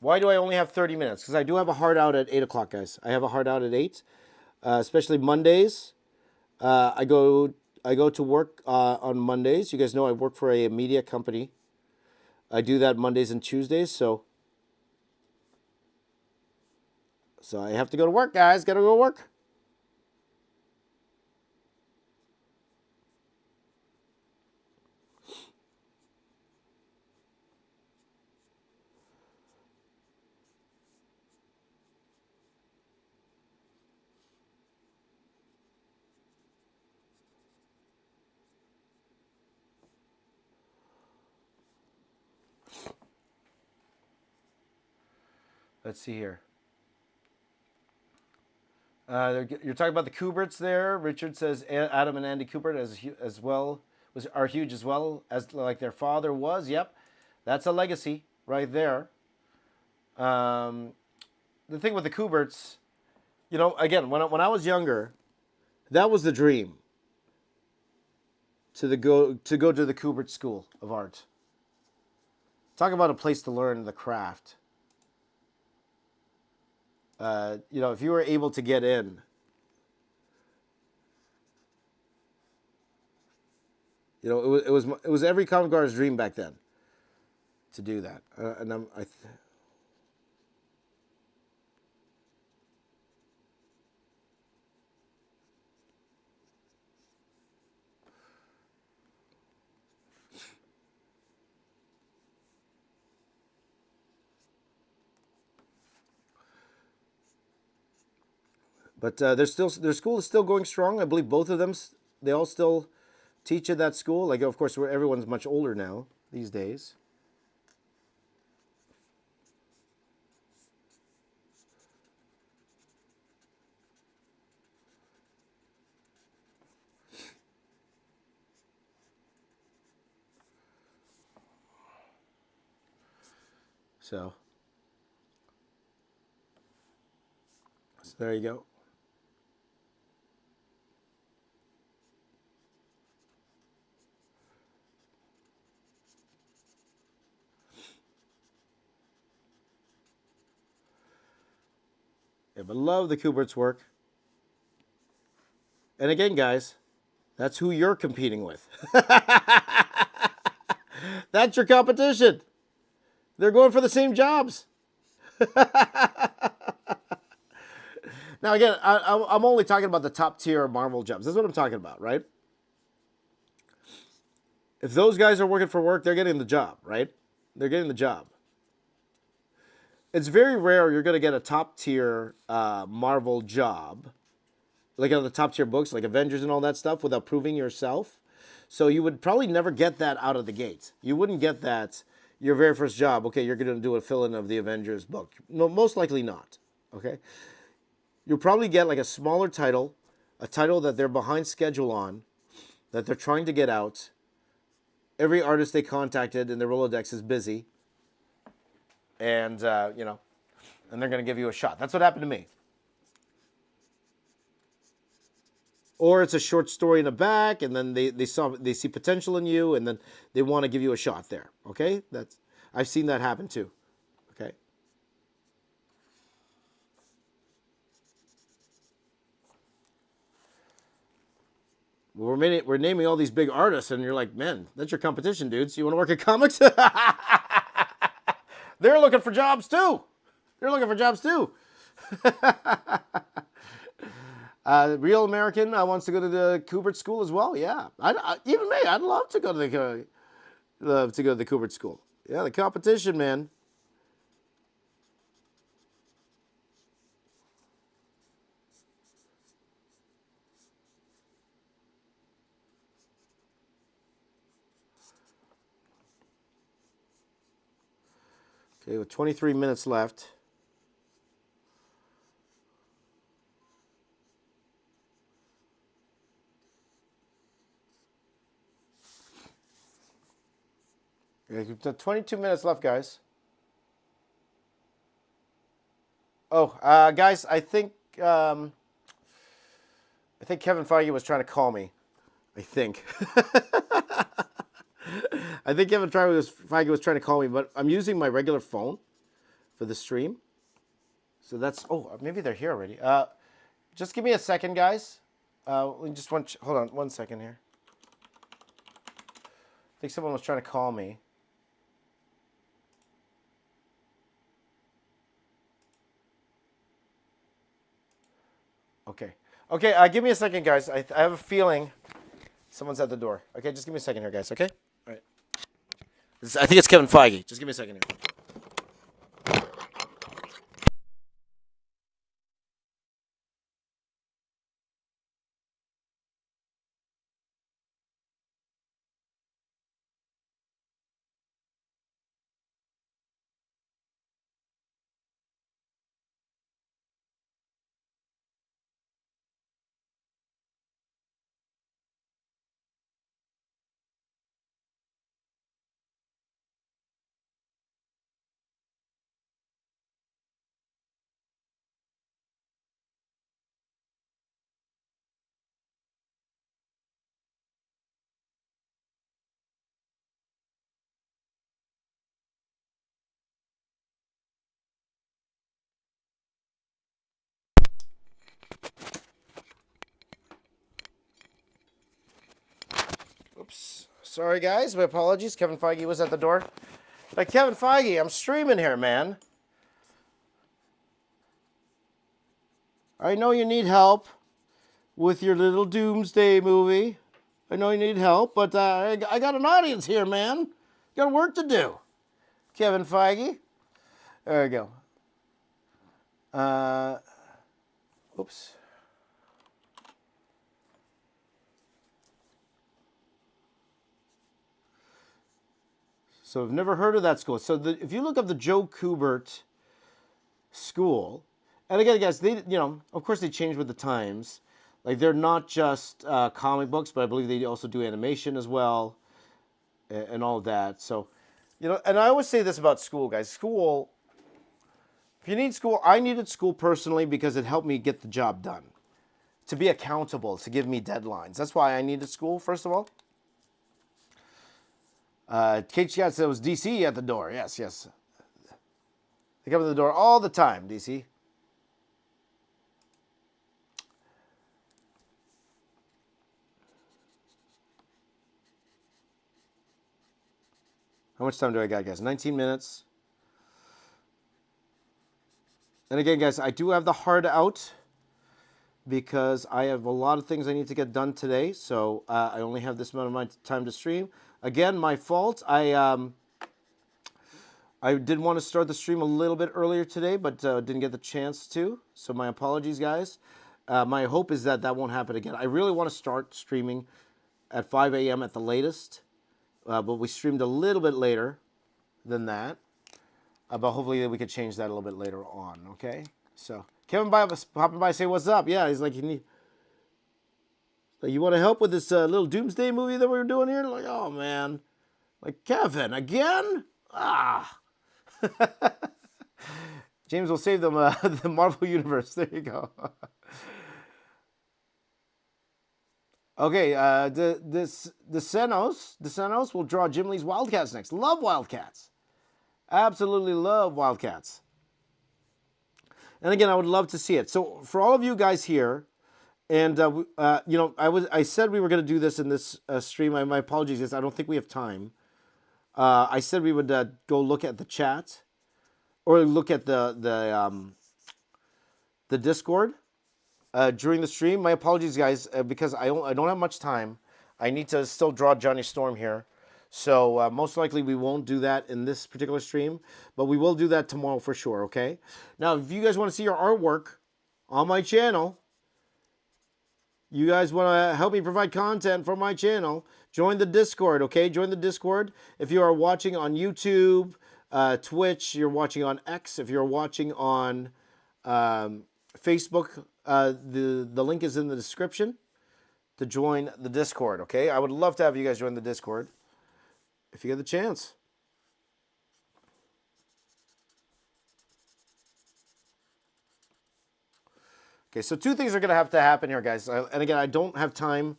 Why do I only have 30 minutes? Because I do have a hard out at 8 o'clock, guys. I have a hard out at 8, especially Mondays. I go to work on Mondays. You guys know I work for a media company. I do that Mondays and Tuesdays, so I have to go to work, guys. Got to go to work. Let's see here. You're talking about the Kuberts there. Richard says Adam and Andy Kubert as well are huge as well as like their father was. Yep, that's a legacy right there. The thing with the Kuberts, again, when I was younger, that was the dream. To go to the Kubert School of Art. Talk about a place to learn the craft. If you were able to get in, it was every comic artist's dream back then to do that. But their school is still going strong. I believe both of them, they all still teach at that school. Like, of course, everyone's much older now these days. So there you go. Yeah, but love the Kubert's work. And again, guys, that's who you're competing with. That's your competition. They're going for the same jobs. Now, again, I'm only talking about the top tier Marvel jobs. This is what I'm talking about, right? If those guys are working for work, they're getting the job, right? They're getting the job. It's very rare you're going to get a top tier Marvel job, like on the top tier books, like Avengers and all that stuff, without proving yourself. So you would probably never get that out of the gate. You wouldn't get that your very first job. Okay, you're going to do a fill-in of the Avengers book. No, most likely not. Okay, you'll probably get like a smaller title, a title that they're behind schedule on, that they're trying to get out. Every artist they contacted in their Rolodex is busy, and and they're going to give you a shot. That's what happened to me. Or it's a short story in the back, and then they see potential in you, and then they want to give you a shot there. Okay, I've seen that happen too. Okay. Well, we're naming all these big artists, and you're like, man, that's your competition, dudes. You want to work at comics? They're looking for jobs too. Real American wants to go to the Kubert School as well. Yeah, even me, I'd love to go to the Kubert School. Yeah, the competition, man. Okay, with 23 minutes left. Okay, 22 minutes left, guys. Oh, guys, I think Kevin Feige was trying to call me. I think. I think Kevin Feige was trying to call me, but I'm using my regular phone for the stream. So that's, maybe they're here already. Just give me a second, guys. Hold on 1 second here. I think someone was trying to call me. Okay. Okay, give me a second, guys. I have a feeling someone's at the door. Okay, just give me a second here, guys, okay? All right. I think it's Kevin Feige. Just give me a second here. Sorry, guys. My apologies. Kevin Feige was at the door. Like, Kevin Feige, I'm streaming here, man. I know you need help with your little doomsday movie. I know you need help, but I got an audience here, man. Got work to do. Kevin Feige. There we go. Oops. So I've never heard of that school. So if you look up the Joe Kubert School, and again, guys, of course they change with the times. Like, they're not just comic books, but I believe they also do animation as well, and all of that. So, and I always say this about school, guys. School, if you need school, I needed school personally because it helped me get the job done, to be accountable, to give me deadlines. That's why I needed school, first of all. Kate Scott said it was DC at the door. Yes. They come to the door all the time, DC. How much time do I got, guys? 19 minutes. And again, guys, I do have the hard out because I have a lot of things I need to get done today. So I only have this amount of time to stream. Again, my fault. I did want to start the stream a little bit earlier today, but didn't get the chance to. So my apologies, guys. My hope is that won't happen again. I really want to start streaming at 5 a.m. at the latest. But we streamed a little bit later than that. But hopefully we could change that a little bit later on, okay? So Kevin popping by, say what's up. Yeah, he's like, you want to help with this little doomsday movie that we were doing here? Like, oh, man. Like, Kevin, again? Ah. James will save them the Marvel Universe. There you go. Okay, the Senos will draw Jim Lee's Wildcats next. Love Wildcats. Absolutely love Wildcats. And again, I would love to see it. So for all of you guys here, and I said we were going to do this in this stream. My apologies, guys. I don't think we have time. I said we would go look at the chat or look at the Discord. During the stream. My apologies, guys, because I don't have much time. I need to still draw Johnny Storm here. So most likely we won't do that in this particular stream, but we will do that tomorrow for sure, okay? Now, if you guys want to see your artwork on my channel, you guys want to help me provide content for my channel, join the Discord, okay? Join the Discord. If you are watching on YouTube, Twitch, you're watching on X, if you're watching on Facebook, the link is in the description to join the Discord, okay? I would love to have you guys join the Discord if you get the chance. Okay, so two things are going to have to happen here, guys. And again, I don't have time.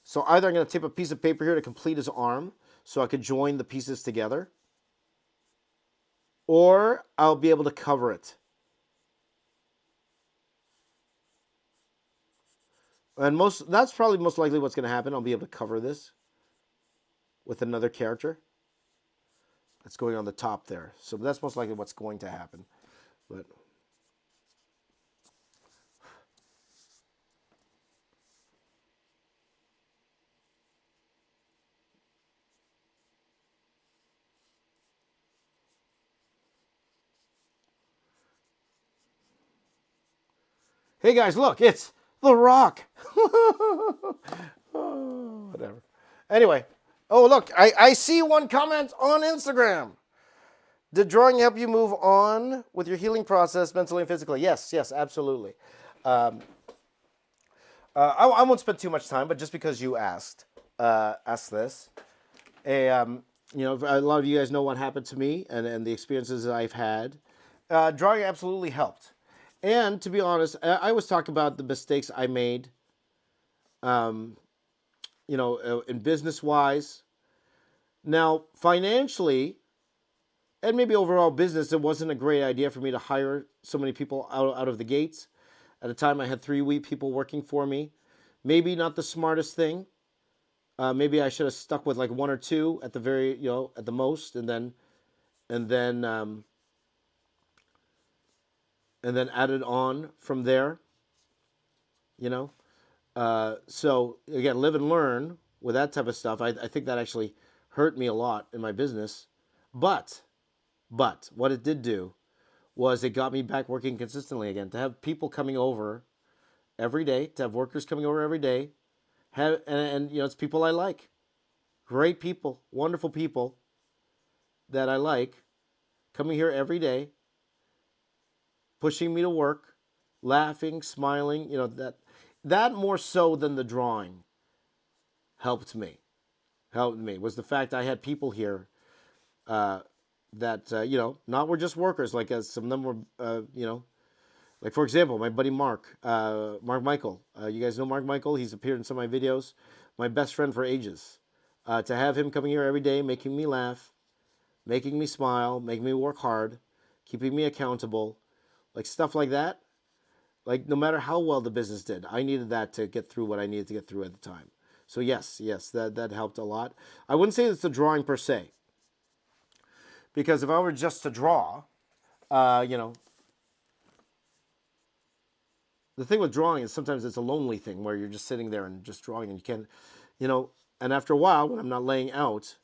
So either I'm going to tape a piece of paper here to complete his arm so I could join the pieces together, or I'll be able to cover it. And that's probably most likely what's going to happen. I'll be able to cover this with another character that's going on the top there. So that's most likely what's going to happen. But hey guys, look, it's The Rock. Oh, whatever. Anyway, oh look, I see one comment on Instagram. Did drawing help you move on with your healing process mentally and physically? Yes, absolutely. I won't spend too much time, but just because you asked this, a lot of you guys know what happened to me and the experiences that I've had. Drawing absolutely helped. And to be honest, I always talk about the mistakes I made, in business-wise. Now, financially, and maybe overall business, it wasn't a great idea for me to hire so many people out of the gates. At the time, I had 3 people working for me. Maybe not the smartest thing, Maybe I should have stuck with like one or two at the very, at the most, and then and then added on from there. You know, so again, live and learn with that type of stuff. I think that actually hurt me a lot in my business, but what it did do was it got me back working consistently again. To have people coming over every day, to have workers coming over every day, and it's people I like, great people, wonderful people that I like, coming here every day, pushing me to work, laughing, smiling. That more so than the drawing helped me. Helped me was the fact I had people here that not were just workers. Like some of them were, like for example, my buddy Mark Michael. You guys know Mark Michael. He's appeared in some of my videos. My best friend for ages. To have him coming here every day, making me laugh, making me smile, making me work hard, keeping me accountable, like stuff like that. Like no matter how well the business did, I needed that to get through what I needed to get through at the time. So yes, that helped a lot. I wouldn't say it's the drawing per se, because if I were just to draw, the thing with drawing is sometimes it's a lonely thing where you're just sitting there and just drawing and you can't, and after a while when I'm not laying out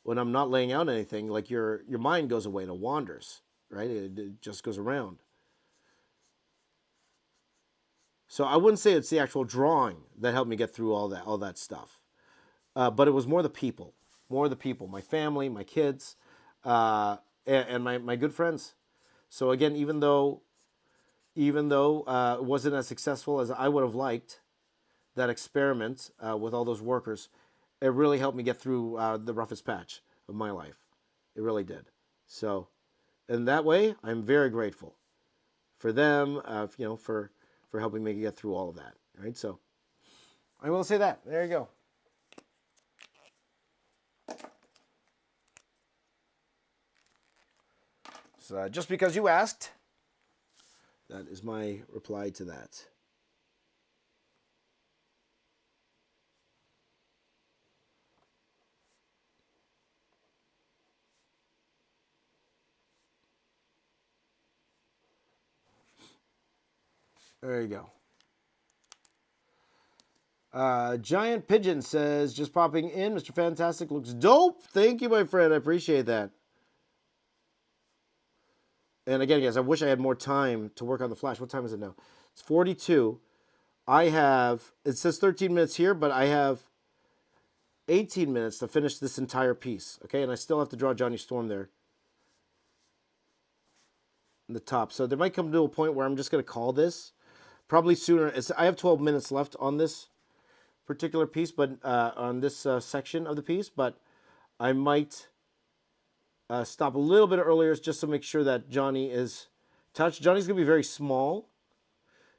anything, like your mind goes away and it wanders, right? It just goes around. So I wouldn't say it's the actual drawing that helped me get through all that stuff, but it was more the people, my family, my kids, and my good friends. So again, even though it wasn't as successful as I would have liked, that experiment with all those workers, it really helped me get through the roughest patch of my life. It really did. So, in that way, I'm very grateful for them, for helping me get through all of that. Right. So, I will say that. There you go. So, just because you asked, that is my reply to that. There you go. Giant Pigeon says, just popping in, Mr. Fantastic looks dope. Thank you, my friend. I appreciate that. And again, guys, I wish I had more time to work on the Flash. What time is it now? It's 42. It says 13 minutes here, but I have 18 minutes to finish this entire piece. Okay, and I still have to draw Johnny Storm there in the top. So there might come to a point where I'm just going to call this. Probably sooner. I have 12 minutes left on this particular piece, but on this section of the piece, but I might stop a little bit earlier just to make sure that Johnny is touched. Johnny's going to be very small.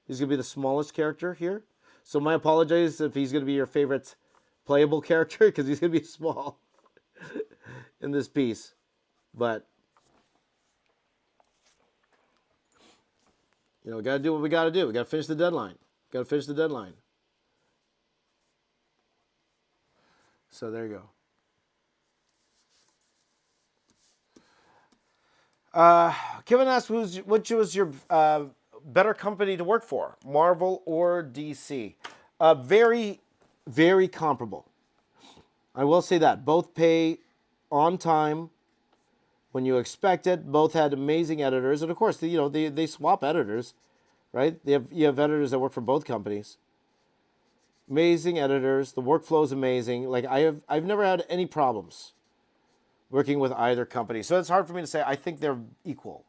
He's going to be the smallest character here. So my apologies if he's going to be your favorite playable character, because he's going to be small in this piece. But, we got to do what we got to do. We got to finish the deadline. So there you go. Kevin asked, which was your better company to work for, Marvel or DC? Very, very comparable. I will say that. Both pay on time when you expect it. Both had amazing editors. And of course, they swap editors, right? You have editors that work for both companies. Amazing editors. The workflow is amazing. Like I've never had any problems working with either company. So it's hard for me to say. I think they're equal.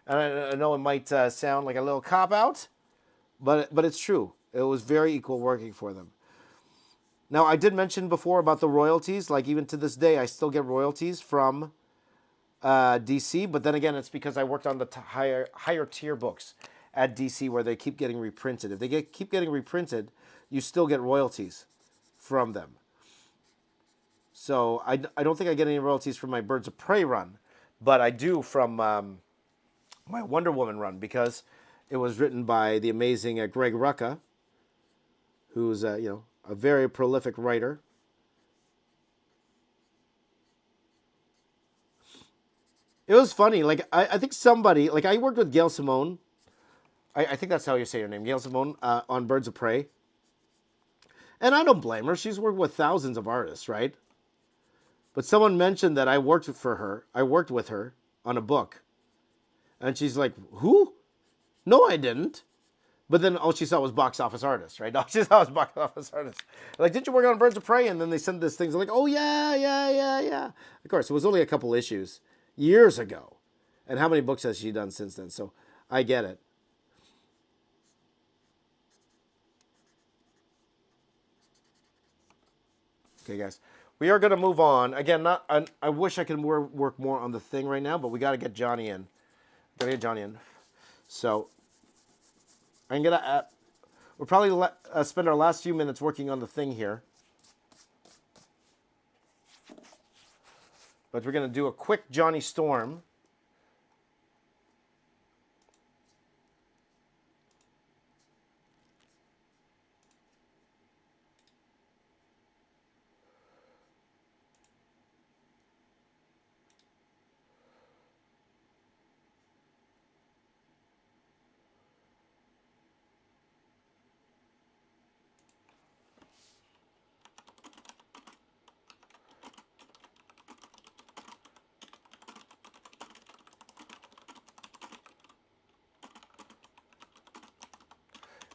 And I know it might sound like a little cop-out, but it's true. It was very equal working for them. Now, I did mention before about the royalties. Like, even to this day, I still get royalties from DC. But then again, it's because I worked on the higher tier books at DC where they keep getting reprinted. If they keep getting reprinted, you still get royalties from them. So I don't think I get any royalties from my Birds of Prey run, but I do from my Wonder Woman run, because it was written by the amazing Greg Rucka, who's a very prolific writer It was funny. Like I think somebody, like I worked with Gail Simone. I think that's how you say her name, Gail Simone, on Birds of Prey. And I don't blame her. She's worked with thousands of artists, right? But someone mentioned that I worked for her. I worked with her on a book. And she's like, who? No, I didn't. But then all she saw was box office artists, right? All she saw was box office artists. Like, did you work on Birds of Prey? And then they send this thing. They're like, oh, yeah. Of course, it was only a couple issues years ago. And how many books has she done since then? So I get it. Okay, guys. We are going to move on. Again, I wish I could work more on the thing right now, but we got to get Johnny in. Got to get Johnny in. So I'm going to... we'll probably spend our last few minutes working on the thing here. But we're going to do a quick Johnny Storm.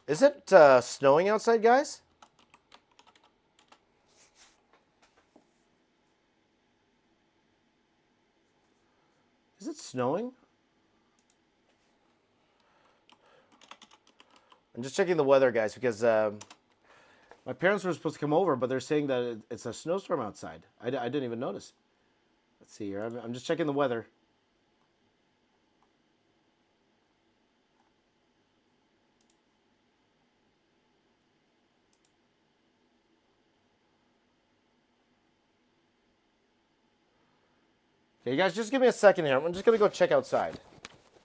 Is it snowing outside, guys? Is it snowing? I'm just checking the weather, guys, because my parents were supposed to come over, but they're saying that it's a snowstorm outside. I didn't even notice. Let's see here. I'm just checking the weather. Okay, you guys, just give me a second here. I'm just going to go check outside.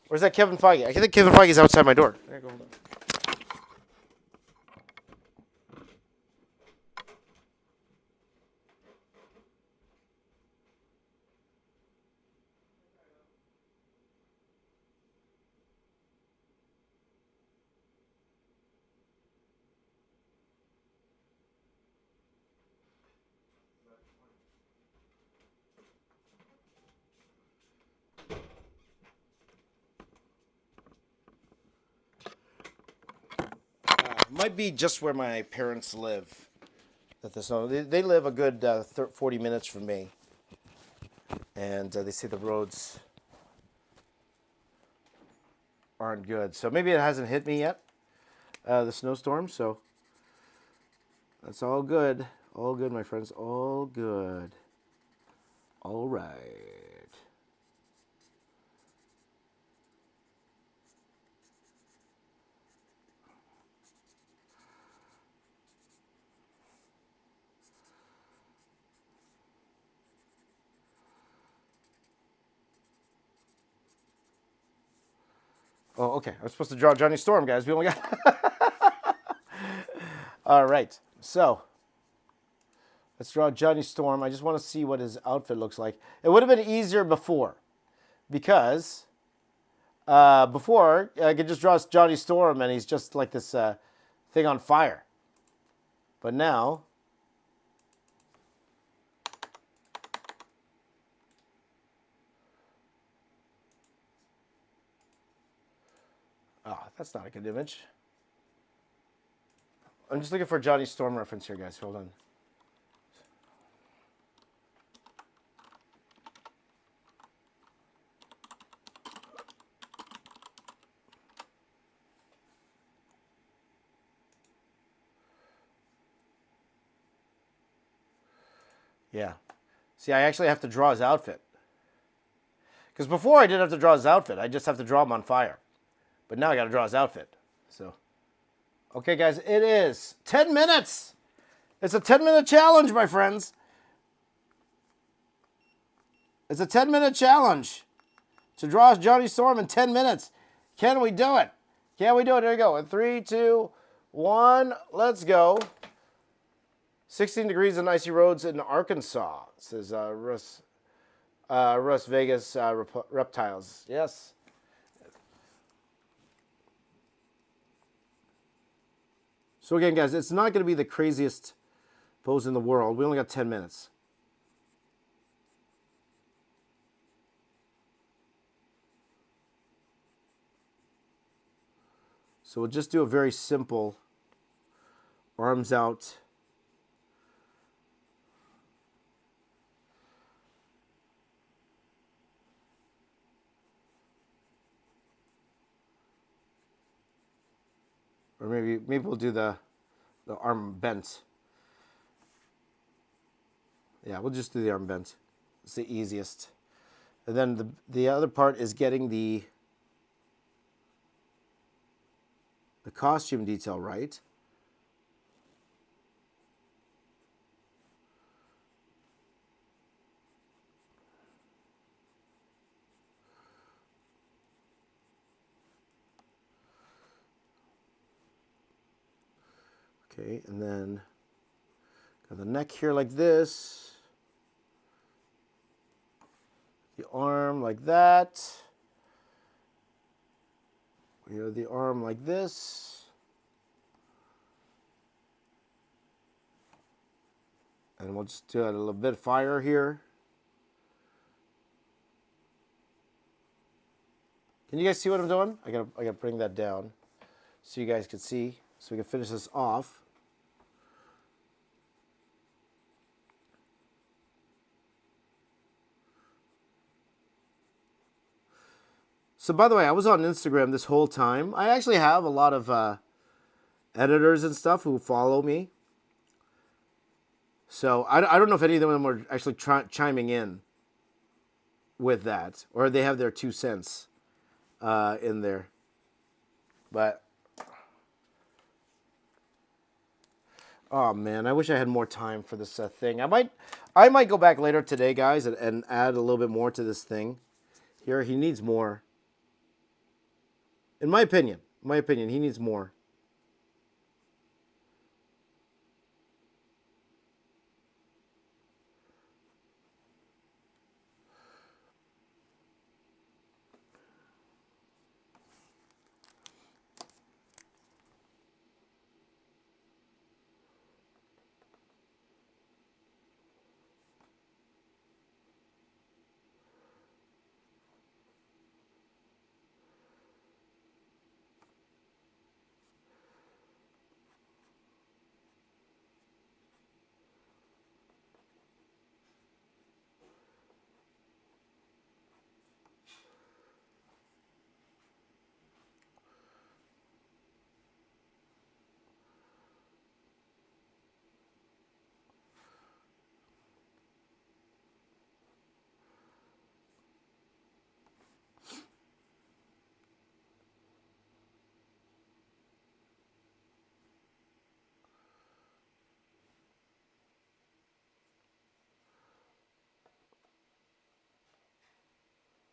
Where's that Kevin Feige? I think Kevin Feige's outside my door. There you go. Might be just where my parents live. That the snow. They live a good 40 minutes from me, and they say the roads aren't good. So maybe it hasn't hit me yet, the snowstorm. So that's all good. All good, my friends. All good. All right. Oh, okay. I was supposed to draw Johnny Storm, guys. We only got... All right. So, let's draw Johnny Storm. I just want to see what his outfit looks like. It would have been easier before. Because before, I could just draw Johnny Storm and he's just like this thing on fire. But now... Oh, that's not a good image. I'm just looking for a Johnny Storm reference here, guys. Hold on. Yeah. See, I actually have to draw his outfit. Because before I didn't have to draw his outfit. I just have to draw him on fire. But now I got to draw his outfit. So, okay, guys, it is 10 minutes. It's a 10-minute challenge, my friends. It's a 10-minute challenge to draw Johnny Storm in 10 minutes. Can we do it? Can we do it? Here we go. In 3, 2, 1, let's go. 16 degrees and icy roads in Arkansas, says Russ. Las Vegas Reptiles. Yes. So again, guys, it's not going to be the craziest pose in the world. We only got 10 minutes. So we'll just do a very simple arms out. Or maybe we'll do the arm bent. Yeah, we'll just do the arm bent. It's the easiest. And then the other part is getting the costume detail right. Okay, and then got the neck here like this. The arm like that. We have the arm like this. And we'll just do a little bit of fire here. Can you guys see what I'm doing? I gotta bring that down so you guys can see, so we can finish this off. So by the way, I was on Instagram this whole time. I actually have a lot of editors and stuff who follow me. So I don't know if any of them are actually chiming in with that, or they have their 2 cents in there. But oh man, I wish I had more time for this thing. I might go back later today, guys, and add a little bit more to this thing. Here, he needs more. In my opinion, he needs more.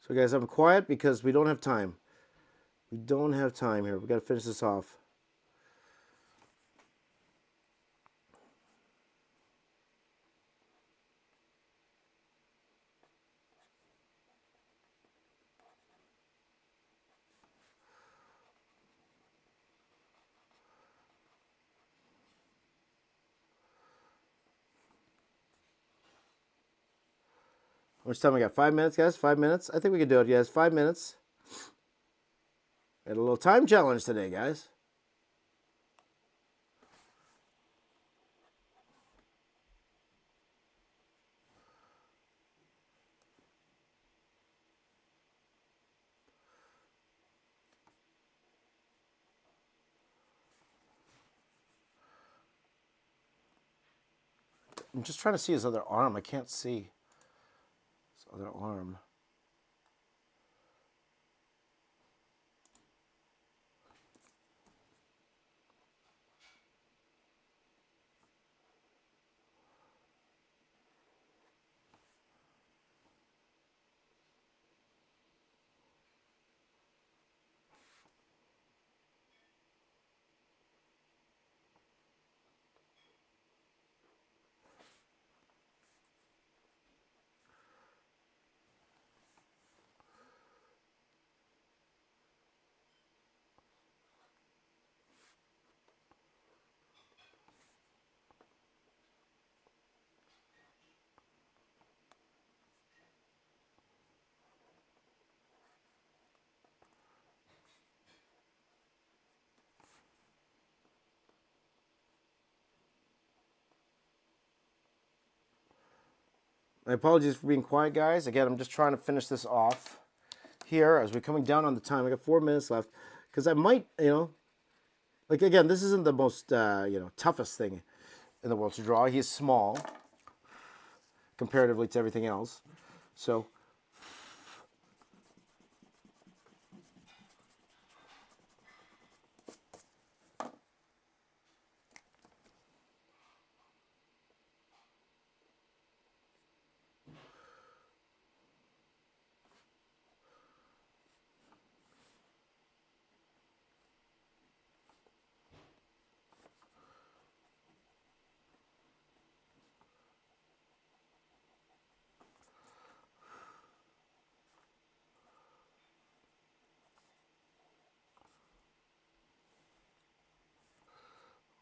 So guys, I'm quiet because we don't have time. We don't have time here. We got to finish this off. How much time we got? 5 minutes, guys? 5 minutes? I think we can do it, guys. 5 minutes. Got a little time challenge today, guys. I'm just trying to see his other arm. I can't see his other arm. My apologies for being quiet, guys. Again, I'm just trying to finish this off here as we're coming down on the time. I got 4 minutes left because I might, like again, this isn't the most, toughest thing in the world to draw. He is small comparatively to everything else. So,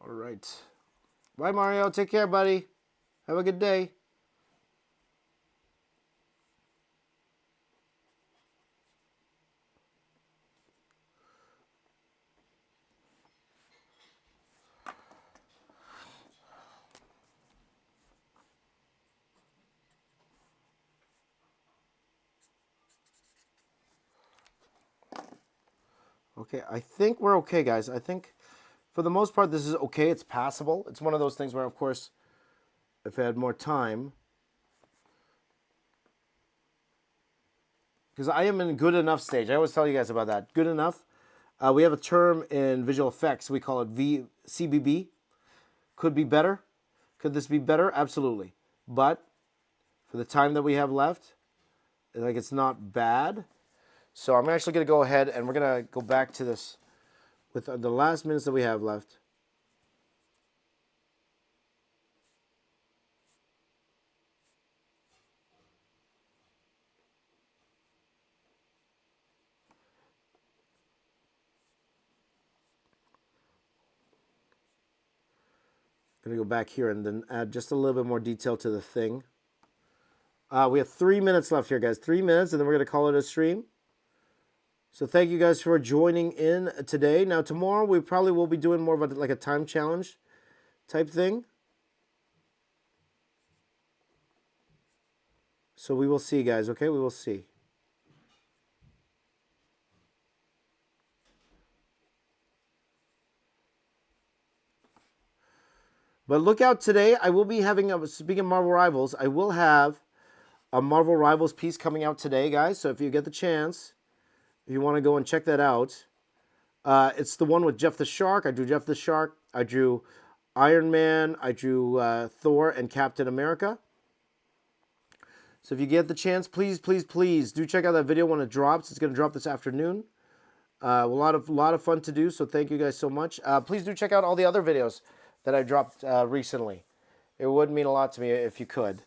all right. Bye, Mario. Take care, buddy. Have a good day. Okay, I think we're okay, guys. I think for the most part, this is okay. It's passable. It's one of those things where, of course, if I had more time, because I am in good enough stage. I always tell you guys about that. Good enough. We have a term in visual effects. We call it CBB. Could be better. Could this be better? Absolutely. But for the time that we have left, like it's not bad. So I'm actually going to go ahead and we're going to go back to this with the last minutes that we have left. Going to go back here and then add just a little bit more detail to the thing. We have 3 minutes left here, guys. 3 minutes, and then we're going to call it a stream. So thank you guys for joining in today. Now tomorrow we probably will be doing more of like a time challenge type thing. So we will see, guys. Okay, we will see. But look out today. I will be having, speaking of Marvel Rivals, I will have a Marvel Rivals piece coming out today, guys. So if you get the chance, if you want to go and check that out, it's the one with Jeff the Shark. I drew Jeff the Shark. I drew Iron Man. I drew Thor and Captain America. So if you get the chance, please, please, please do check out that video when it drops. It's going to drop this afternoon. A lot of fun to do. So thank you guys so much. Please do check out all the other videos that I dropped recently. It would mean a lot to me if you could.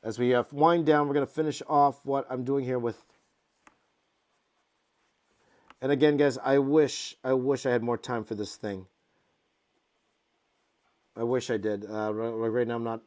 As we wind down, we're going to finish off what I'm doing here with. And again, guys, I wish I had more time for this thing. I wish I did. Right now, I'm not.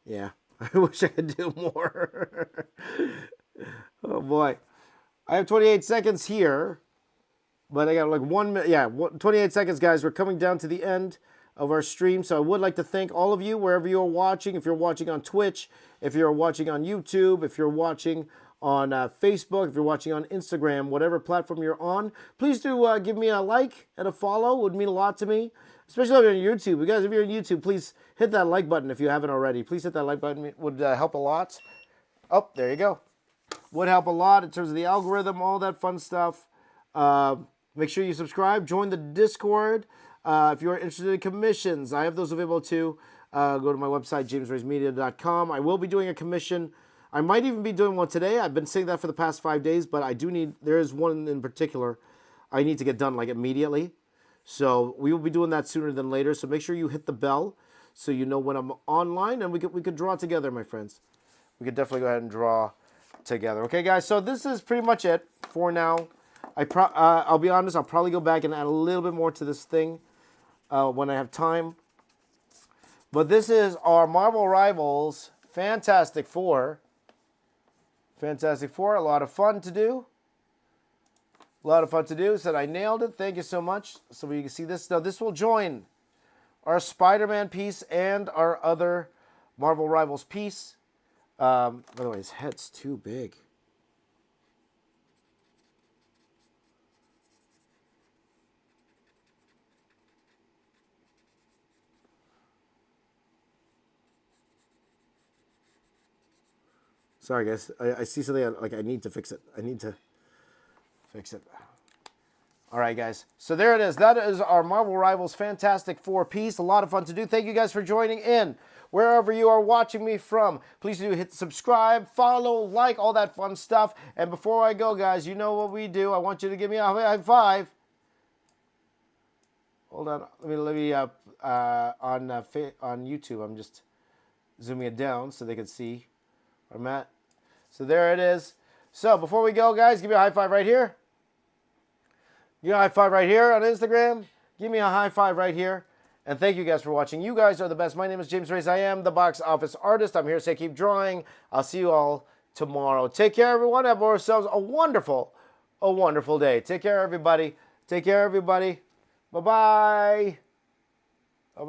Yeah, I wish I could do more. Oh boy. I have 28 seconds here, but I got like 1 minute. Yeah, 28 seconds, guys. We're coming down to the end of our stream. So I would like to thank all of you wherever you're watching. If you're watching on Twitch, if you're watching on YouTube, if you're watching on Facebook, if you're watching on Instagram, whatever platform you're on, please do give me a like and a follow. It would mean a lot to me, especially if you're on YouTube. You guys, if you're on YouTube, please hit that like button if you haven't already. Please hit that like button. It would help a lot. Oh, there you go. Would help a lot in terms of the algorithm, all that fun stuff. Make sure you subscribe. Join the Discord. If you're interested in commissions, I have those available too. Go to my website, jamesraysmedia.com. I will be doing a commission. I might even be doing one today. I've been saying that for the past 5 days, but there is one in particular I need to get done like immediately. So we will be doing that sooner than later. So make sure you hit the bell so you know when I'm online, and we could draw together, my friends. We could definitely go ahead and draw together. Okay, guys, so this is pretty much it for now. I'll be honest, I'll probably go back and add a little bit more to this thing when I have time. But this is our Marvel Rivals Fantastic Four. Fantastic Four, a lot of fun to do. A lot of fun to do. Said I nailed it. Thank you so much. So you can see this. Now this will join our Spider-Man piece and our other Marvel Rivals piece. By the way, his head's too big. Sorry, guys. I see something like I need to fix it. I need to fix it. All right, guys. So there it is. That is our Marvel Rivals Fantastic Four piece. A lot of fun to do. Thank you guys for joining in. Wherever you are watching me from, please do hit subscribe, follow, like, all that fun stuff. And before I go, guys, you know what we do. I want you to give me a high five. Hold on. Let me on YouTube. I'm just zooming it down so they can see where I'm at. So there it is. So before we go, guys, give me a high five right here. Give me a high five right here on Instagram. Give me a high five right here. And thank you guys for watching. You guys are the best. My name is James Reyes. I am the box office artist. I'm here to say keep drawing. I'll see you all tomorrow. Take care, everyone. Have ourselves a wonderful day. Take care, everybody. Take care, everybody. Bye-bye.